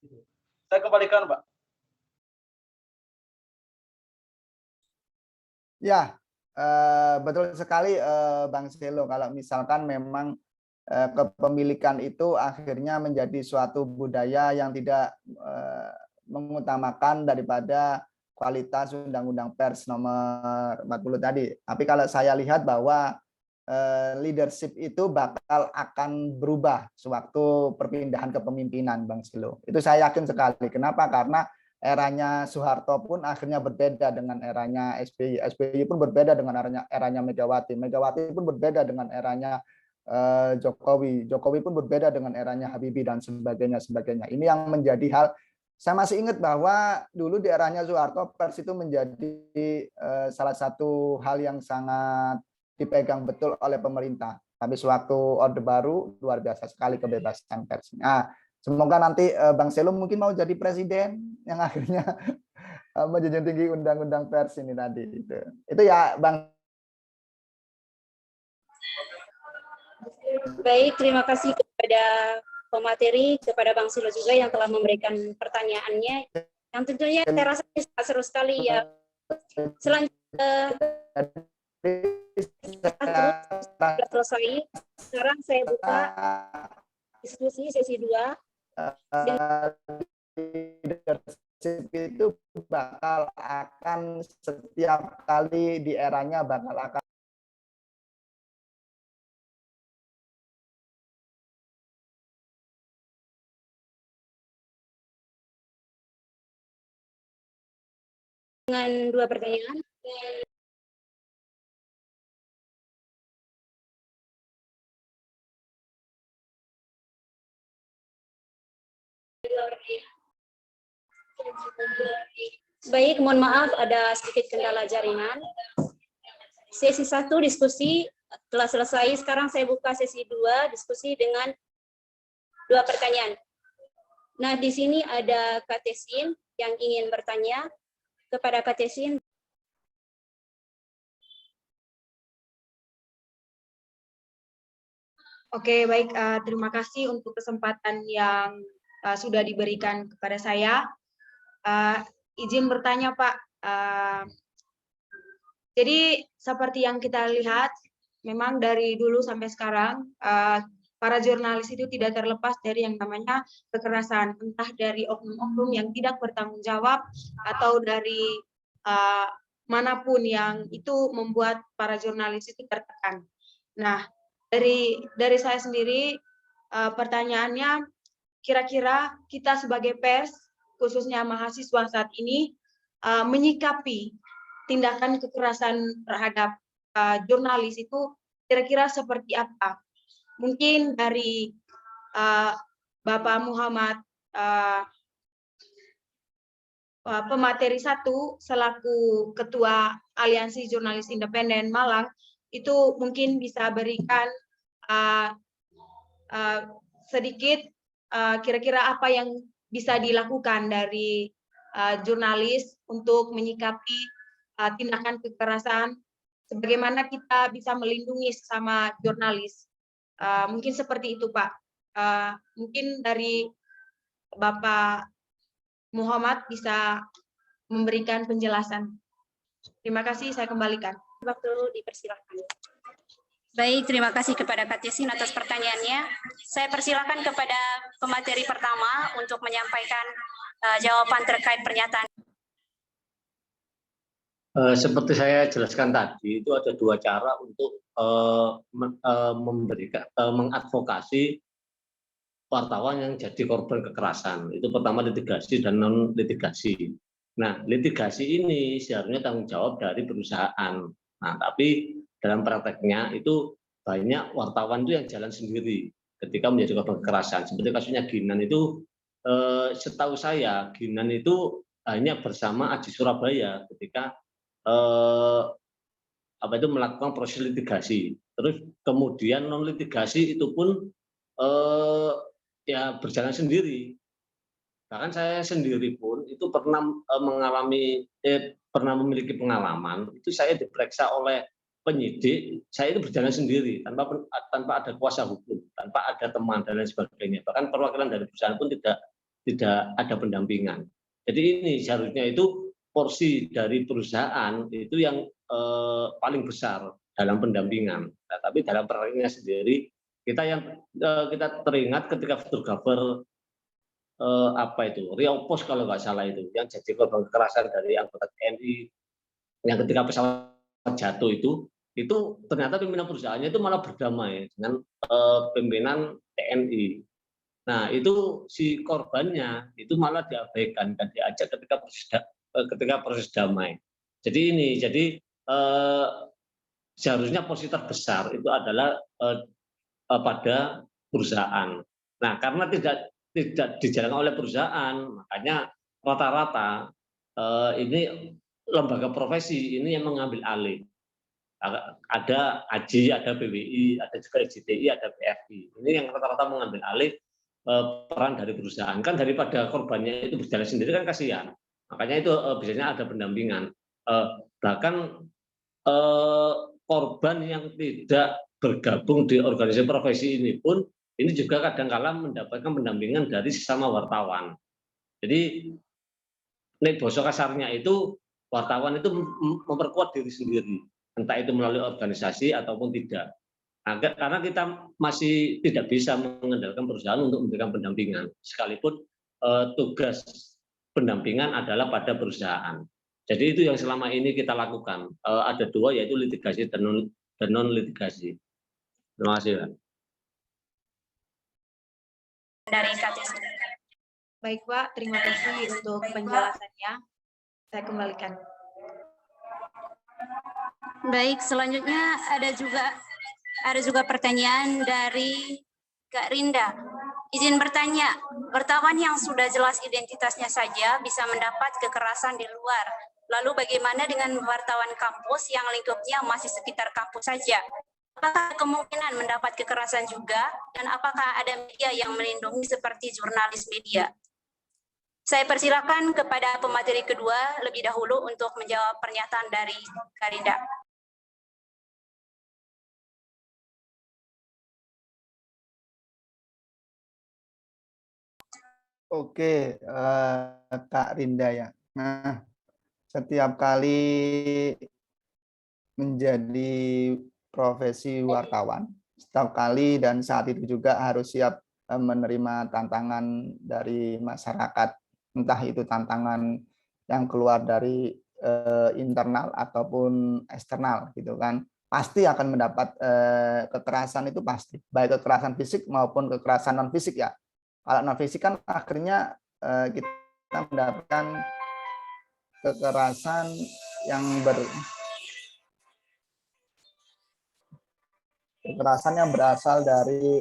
Saya kembalikan Pak. Ya, betul sekali Bang Selo. Kalau misalkan memang kepemilikan itu akhirnya menjadi suatu budaya yang tidak mengutamakan daripada kualitas Undang-Undang Pers nomor 40 tadi. Tapi kalau saya lihat bahwa leadership itu akan berubah sewaktu perpindahan kepemimpinan Bang Selo. Itu saya yakin sekali. Kenapa? Karena eranya Soeharto pun akhirnya berbeda dengan eranya SBY. SBY pun berbeda dengan eranya Megawati. Megawati pun berbeda dengan eranya Jokowi. Jokowi pun berbeda dengan eranya Habibie dan sebagainya. Ini yang menjadi hal. Saya masih ingat bahwa dulu di eranya Soeharto pers itu menjadi salah satu hal yang sangat dipegang betul oleh pemerintah. Tapi sewaktu Orde Baru luar biasa sekali kebebasan pers. Nah, semoga nanti Bang Selo mungkin mau jadi presiden yang akhirnya menjunjung tinggi undang-undang pers ini tadi. Itu ya Bang. Baik, terima kasih kepada pemateri, kepada Bang Selo juga yang telah memberikan pertanyaannya. Yang tentunya saya rasa sangat seru sekali ya. Selanjutnya sudah selesai. Sekarang saya buka diskusi sesi 2. Leadership itu bakal akan setiap kali di eranya bakal akan dengan 2 pertanyaan. Baik, mohon maaf ada sedikit kendala jaringan. Sesi 1 diskusi telah selesai. Sekarang saya buka sesi 2 diskusi dengan 2 pertanyaan. Nah, di sini ada Kak Tesin yang ingin bertanya. Kepada Kak Tesin. Oke, baik. Terima kasih untuk kesempatan yang sudah diberikan kepada saya. Izin bertanya, Pak. Jadi seperti yang kita lihat, memang dari dulu sampai sekarang, para jurnalis itu tidak terlepas dari yang namanya kekerasan, entah dari oknum-oknum yang tidak bertanggung jawab atau dari manapun yang itu membuat para jurnalis itu tertekan. Nah, dari saya sendiri, pertanyaannya, kira-kira kita sebagai pers, khususnya mahasiswa saat ini, menyikapi tindakan kekerasan terhadap jurnalis itu kira-kira seperti apa? Mungkin dari Bapak Muhammad, pemateri 1 selaku Ketua Aliansi Jurnalis Independen Malang, itu mungkin bisa berikan sedikit kira-kira apa yang bisa dilakukan dari jurnalis untuk menyikapi tindakan kekerasan, sebagaimana kita bisa melindungi sesama jurnalis. Mungkin seperti itu, Pak. Mungkin dari Bapak Muhammad bisa memberikan penjelasan. Terima kasih, saya kembalikan. Waktu dipersilakan. Baik, terima kasih kepada Kak Yasin atas pertanyaannya. Saya persilakan kepada pemateri pertama untuk menyampaikan jawaban terkait pernyataan. Seperti saya jelaskan tadi, itu ada dua cara untuk mengadvokasi wartawan yang jadi korban kekerasan. Itu pertama litigasi dan non litigasi. Nah, litigasi ini seharusnya tanggung jawab dari perusahaan. Nah, tapi dalam prakteknya itu banyak wartawan itu yang jalan sendiri ketika menjadi korban kekerasan. Seperti kasusnya Ginan itu, setahu saya Ginan itu hanya bersama Aji Surabaya ketika melakukan proses litigasi. Terus kemudian non litigasi itu pun ya berjalan sendiri. Bahkan saya sendiri pun itu pernah pernah memiliki pengalaman itu saya diperiksa oleh penyidik, saya itu berjalan sendiri tanpa ada kuasa hukum, tanpa ada teman dan lain sebagainya. Bahkan perwakilan dari perusahaan pun tidak ada pendampingan. Jadi ini seharusnya itu porsi dari perusahaan itu yang paling besar dalam pendampingan. Nah, tapi dalam prakteknya sendiri kita teringat ketika fotografer Riau Pos kalau nggak salah itu yang jadi korban kekerasan dari anggota TNI yang ketika pesawat jatuh itu ternyata pimpinan perusahaannya itu malah berdamai dengan pimpinan TNI. Nah itu si korbannya itu malah diabaikan dan diajak ketika proses damai. Jadi seharusnya porsi terbesar itu adalah pada perusahaan. Nah karena tidak dijalankan oleh perusahaan, makanya rata-rata ini lembaga profesi ini yang mengambil alih. Ada AJI, ada BWI, ada juga SJTI, ada BFI. Ini yang rata-rata mengambil alih peran dari perusahaan. Kan daripada korbannya itu berjalan sendiri kan kasihan. Makanya itu biasanya ada pendampingan. Bahkan korban yang tidak bergabung di organisasi profesi ini pun ini juga kadang-kala mendapatkan pendampingan dari sesama wartawan. Jadi, nek boso kasarnya itu wartawan itu memperkuat diri sendiri, entah itu melalui organisasi ataupun tidak. Karena kita masih tidak bisa mengandalkan perusahaan untuk memberikan pendampingan, sekalipun tugas pendampingan adalah pada perusahaan. Jadi itu yang selama ini kita lakukan. Ada dua, yaitu litigasi dan non litigasi. Terima kasih, Pak. Dari KTS. Baik, Pak. Terima kasih untuk penjelasannya. Saya kembalikan. Baik, selanjutnya ada juga pertanyaan dari Kak Rinda. Izin bertanya, wartawan yang sudah jelas identitasnya saja bisa mendapat kekerasan di luar. Lalu bagaimana dengan wartawan kampus yang lingkupnya masih sekitar kampus saja? Apakah kemungkinan mendapat kekerasan juga, dan apakah ada media yang melindungi seperti jurnalis media? Saya persilakan kepada pemateri kedua lebih dahulu untuk menjawab pernyataan dari Karinda. Oke, Kak Rinda ya. Nah, setiap kali menjadi profesi wartawan, setiap kali dan saat itu juga harus siap menerima tantangan dari masyarakat, entah itu tantangan yang keluar dari internal ataupun eksternal gitu kan. Pasti akan mendapat kekerasan, itu pasti, baik kekerasan fisik maupun kekerasan non fisik ya. Kalau non fisik kan akhirnya kita mendapatkan kekerasan yang berasal dari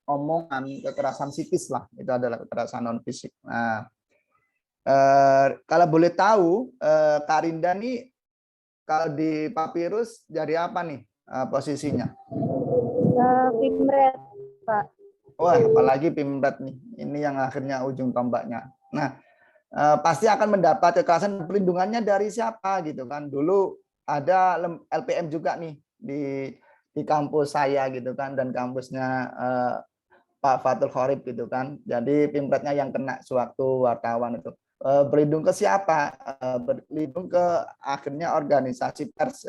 omongan, kekerasan psikis lah, itu adalah kekerasan non fisik. Nah, kalau boleh tahu, Kak Rinda nih kalau di Papirus jadi apa nih posisinya? Pimret, Pak. Wah, apalagi Pimret nih, ini yang akhirnya ujung tombaknya. Nah, pasti akan mendapat kekerasan, perlindungannya dari siapa gitu kan. Dulu ada LPM juga nih di kampus saya gitu kan, dan kampusnya Pak Fatul Khorib gitu kan. Jadi Pimretnya yang kena sewaktu wartawan itu. Berlindung ke siapa? Berlindung ke akhirnya organisasi pers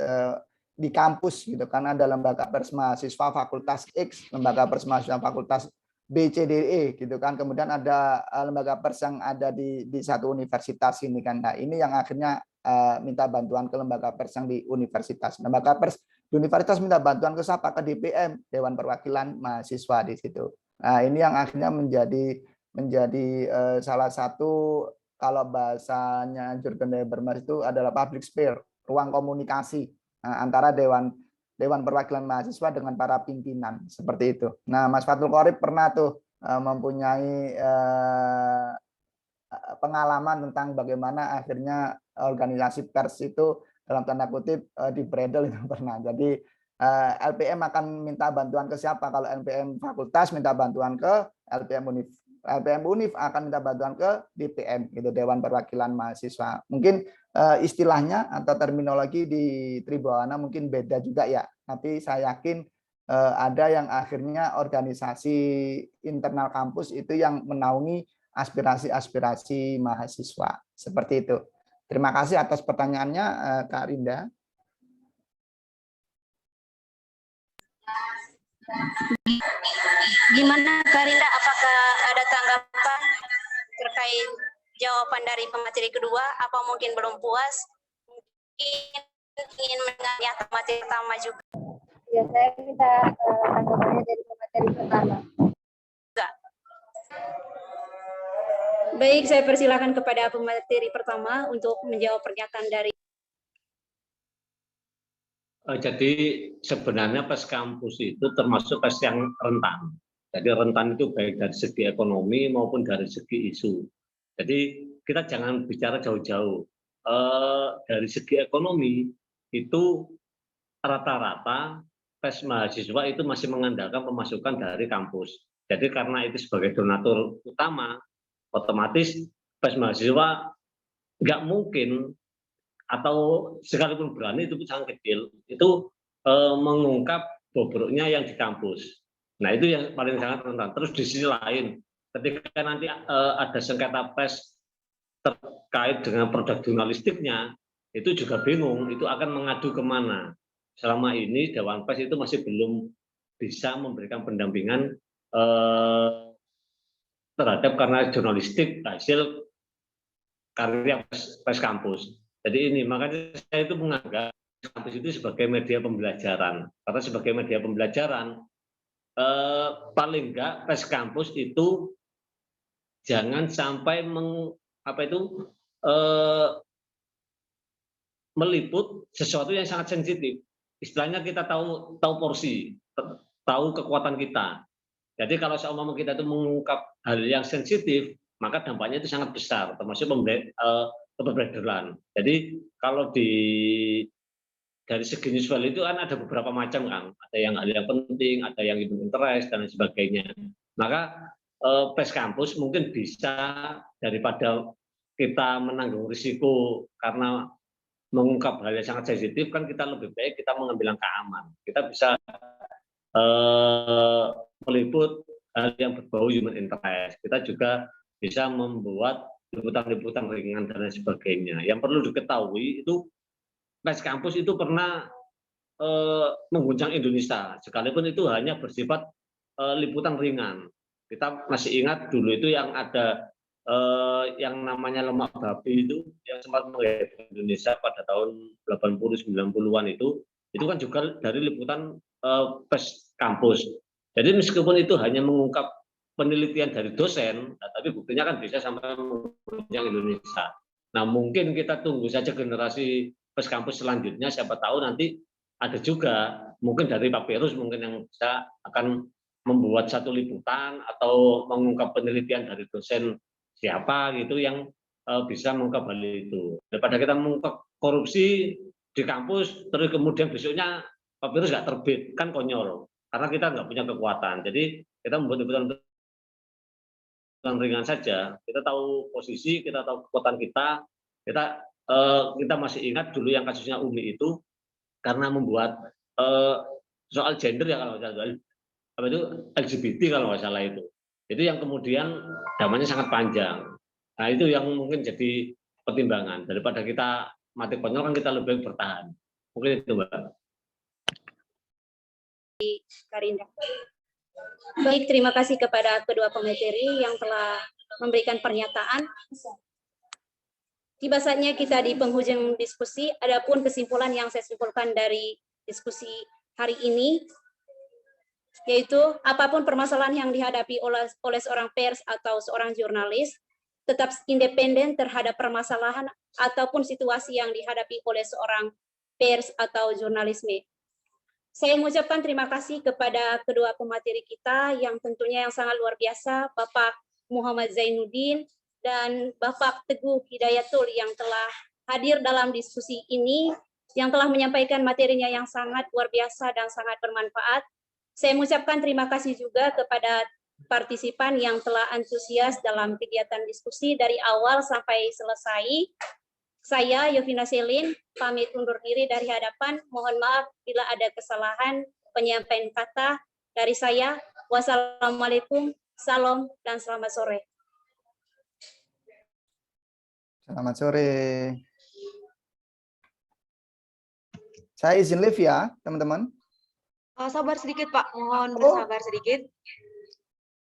di kampus gitu kan. Ada lembaga pers mahasiswa Fakultas X, lembaga pers mahasiswa Fakultas BCDE gitu kan. Kemudian ada lembaga pers yang ada di satu universitas ini kan. Nah, ini yang akhirnya minta bantuan ke lembaga pers yang di universitas. Lembaga pers di universitas minta bantuan ke siapa? Ke DPM, Dewan Perwakilan Mahasiswa di situ. Nah, ini yang akhirnya menjadi salah satu, kalau bahasanya Jurgen Habermas itu adalah public sphere, ruang komunikasi antara Dewan Perwakilan Mahasiswa dengan para pimpinan, seperti itu. Nah, Mas Fatul Khorib pernah tuh mempunyai pengalaman tentang bagaimana akhirnya organisasi pers itu dalam tanda kutip dibredel itu pernah. Jadi LPM akan minta bantuan ke siapa? Kalau LPM fakultas minta bantuan ke LPM Univ. LPM Univ akan minta bantuan ke DPM, gitu, Dewan Perwakilan Mahasiswa. Mungkin istilahnya atau terminologi di Tribuana mungkin beda juga ya. Tapi saya yakin ada yang akhirnya organisasi internal kampus itu yang menaungi aspirasi-aspirasi mahasiswa. Seperti itu. Terima kasih atas pertanyaannya, Kak Rinda. Gimana Kak Rinda, apakah ada tanggapan terkait jawaban dari pemateri kedua? Apa mungkin belum puas? Mungkin ingin mendengar materi pertama juga. Ya, saya minta tanggapannya dari pemateri pertama. Baik, saya persilakan kepada pemateri pertama untuk menjawab pernyataan dari. Jadi sebenarnya pes kampus itu termasuk pes yang rentan. Jadi rentan itu baik dari segi ekonomi maupun dari segi isu. Jadi kita jangan bicara jauh-jauh. Dari segi ekonomi itu rata-rata pes mahasiswa itu masih mengandalkan pemasukan dari kampus. Jadi karena itu sebagai donatur utama, otomatis pes mahasiswa nggak mungkin, atau sekalipun berani itu sangat kecil, itu mengungkap bobroknya yang di kampus. Nah, itu yang paling sangat rentan. Terus di sisi lain, ketika nanti ada sengketa pers terkait dengan produk jurnalistiknya, itu juga bingung, itu akan mengadu kemana. Selama ini Dewan Pers itu masih belum bisa memberikan pendampingan terhadap karena jurnalistik hasil karya pers kampus. Jadi ini, makanya saya itu menganggap kampus itu sebagai media pembelajaran. Karena sebagai media pembelajaran, paling enggak pers kampus itu jangan sampai meliput sesuatu yang sangat sensitif. Istilahnya kita tahu porsi, tahu kekuatan kita. Jadi kalau seumpama kita itu mengungkap hal yang sensitif, maka dampaknya itu sangat besar, termasuk keberedaran. Jadi kalau dari segi news value itu kan ada beberapa macam kan, ada yang hal yang penting, ada yang interest dan lain sebagainya. Maka pers kampus mungkin bisa, daripada kita menanggung risiko karena mengungkap hal yang sangat sensitif, kan kita lebih baik kita mengambil langkah aman. Kita bisa meliput hal yang berbau human interest. Kita juga bisa membuat liputan-liputan ringan dan lain sebagainya. Yang perlu diketahui itu pers kampus itu pernah mengguncang Indonesia, sekalipun itu hanya bersifat liputan ringan. Kita masih ingat dulu itu yang ada yang namanya lemak babi itu yang sempat menghebohkan Indonesia pada tahun 80-90-an itu kan juga dari liputan pers kampus. Jadi meskipun itu hanya mengungkap penelitian dari dosen, tapi buktinya kan bisa sampai mengguncang Indonesia. Nah, mungkin kita tunggu saja generasi pers kampus selanjutnya, siapa tahu nanti ada juga mungkin dari Pak Perus mungkin yang bisa akan membuat satu liputan atau mengungkap penelitian dari dosen siapa gitu yang bisa mengungkap hal itu. Daripada kita mengungkap korupsi di kampus terus kemudian besoknya Pak Perus nggak terbit, kan konyol. Karena kita nggak punya kekuatan. Jadi kita membuat liputan ringan saja. Kita tahu posisi, kita tahu kekuatan kita masih ingat dulu yang kasusnya Umi itu karena membuat soal gender ya kalau nggak salah, apa itu LGBT kalau nggak salah itu yang kemudian zamannya sangat panjang. Nah itu yang mungkin jadi pertimbangan daripada kita mati konyol kan kita lebih baik bertahan. Mungkin itu Mbak. Karinda. Baik, terima kasih kepada kedua pemateri yang telah memberikan pernyataan. Tiba saatnya kita di penghujung diskusi, adapun kesimpulan yang saya simpulkan dari diskusi hari ini, yaitu apapun permasalahan yang dihadapi oleh seorang pers atau seorang jurnalis, tetap independen terhadap permasalahan ataupun situasi yang dihadapi oleh seorang pers atau jurnalisme. Saya mengucapkan terima kasih kepada kedua pemateri kita yang tentunya yang sangat luar biasa, Bapak Muhammad Zainuddin dan Bapak Teguh Hidayatul yang telah hadir dalam diskusi ini, yang telah menyampaikan materinya yang sangat luar biasa dan sangat bermanfaat. Saya mengucapkan terima kasih juga kepada partisipan yang telah antusias dalam kegiatan diskusi dari awal sampai selesai. Saya, Yovina Selin, pamit undur diri dari hadapan. Mohon maaf bila ada kesalahan penyampaian kata dari saya. Wassalamualaikum, salam, dan selamat sore. Selamat sore. Saya izin live ya, teman-teman. Sabar sedikit, Pak. Mohon bersabar sedikit.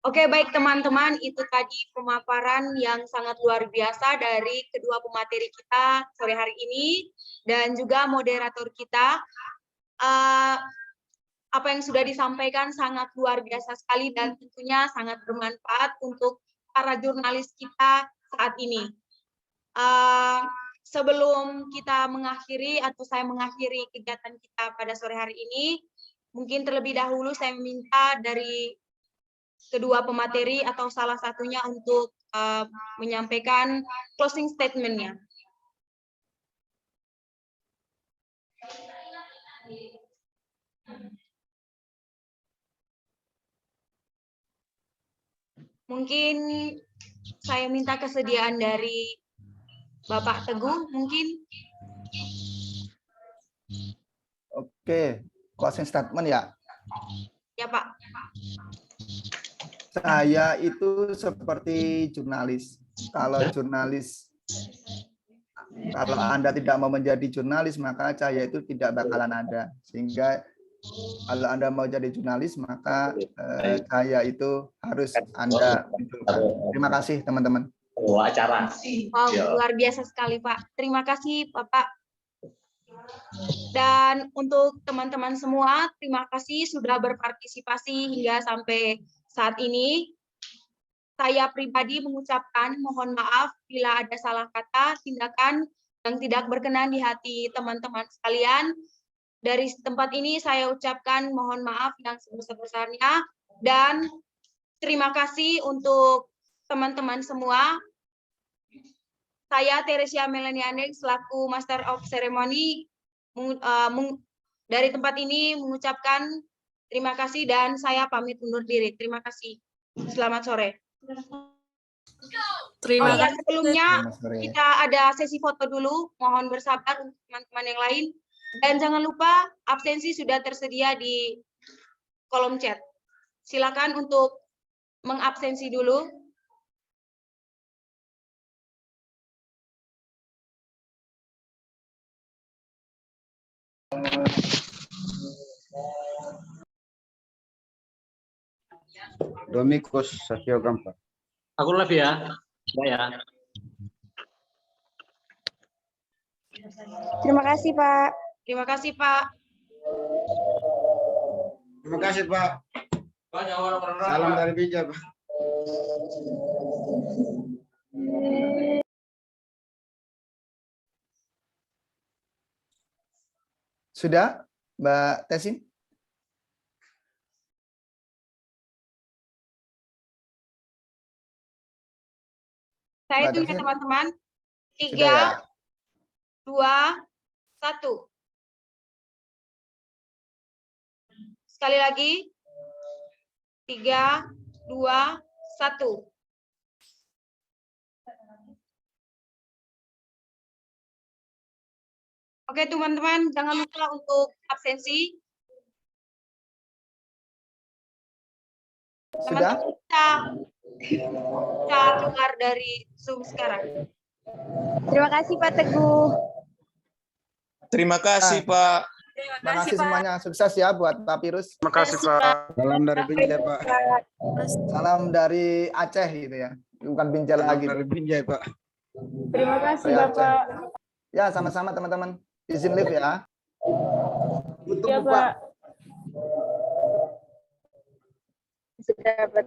Oke, baik teman-teman, itu tadi pemaparan yang sangat luar biasa dari kedua pemateri kita sore hari ini dan juga moderator kita. Apa yang sudah disampaikan sangat luar biasa sekali dan tentunya sangat bermanfaat untuk para jurnalis kita saat ini. Sebelum kita mengakhiri atau saya mengakhiri kegiatan kita pada sore hari ini, mungkin terlebih dahulu saya meminta dari kedua pemateri atau salah satunya untuk menyampaikan closing statement-nya. Mungkin saya minta kesediaan dari Bapak Teguh, mungkin. Oke, closing statement ya. Ya, Pak. Saya itu seperti jurnalis. Kalau Anda tidak mau menjadi jurnalis, maka saya itu tidak bakalan ada. Sehingga kalau Anda mau jadi jurnalis, maka saya itu harus Anda munculkan. Terima kasih, teman-teman. Acara. Wow, luar biasa sekali, Pak. Terima kasih, Bapak. Dan untuk teman-teman semua, terima kasih sudah berpartisipasi hingga sampai saat ini. Saya pribadi mengucapkan mohon maaf bila ada salah kata, tindakan yang tidak berkenan di hati teman-teman sekalian. Dari tempat ini saya ucapkan mohon maaf yang sebesar-besarnya dan terima kasih untuk teman-teman semua. Saya Teresia Melanianek selaku Master of Ceremony dari tempat ini mengucapkan terima kasih dan saya pamit undur diri. Terima kasih. Selamat sore. Terima kasih. Sebelumnya kita ada sesi foto dulu. Mohon bersabar untuk teman-teman yang lain. Dan jangan lupa absensi sudah tersedia di kolom chat. Silakan untuk mengabsensi dulu. Domingos Satyo Gampar. Aku live ya. Ya. Terima kasih, Pak. Terima kasih, Pak. Terima kasih, Pak. Salam dari Bija, Pak. Sudah, Mbak Tesin? Saya tunggu teman-teman. 3, 2, 1. Sekali lagi. 3, 2, 1. Oke, teman-teman, jangan lupa untuk absensi. Sudah? Teman-teman bisa keluar dari Zoom sekarang. Terima kasih Pak Teguh. Terima kasih, Pak. Terima kasih semuanya. Sukses ya buat Pak Pirus. Terima kasih, Pak. Salam dari Binjai, Pak. Salam dari Aceh gitu ya. Bukan Binjai lagi. Dari Binjai, Pak. Terima kasih Dari Aceh. Bapak. Ya, sama-sama teman-teman. Izin live ya. Tutup, Ya Pak. Pak. Sudah dapat.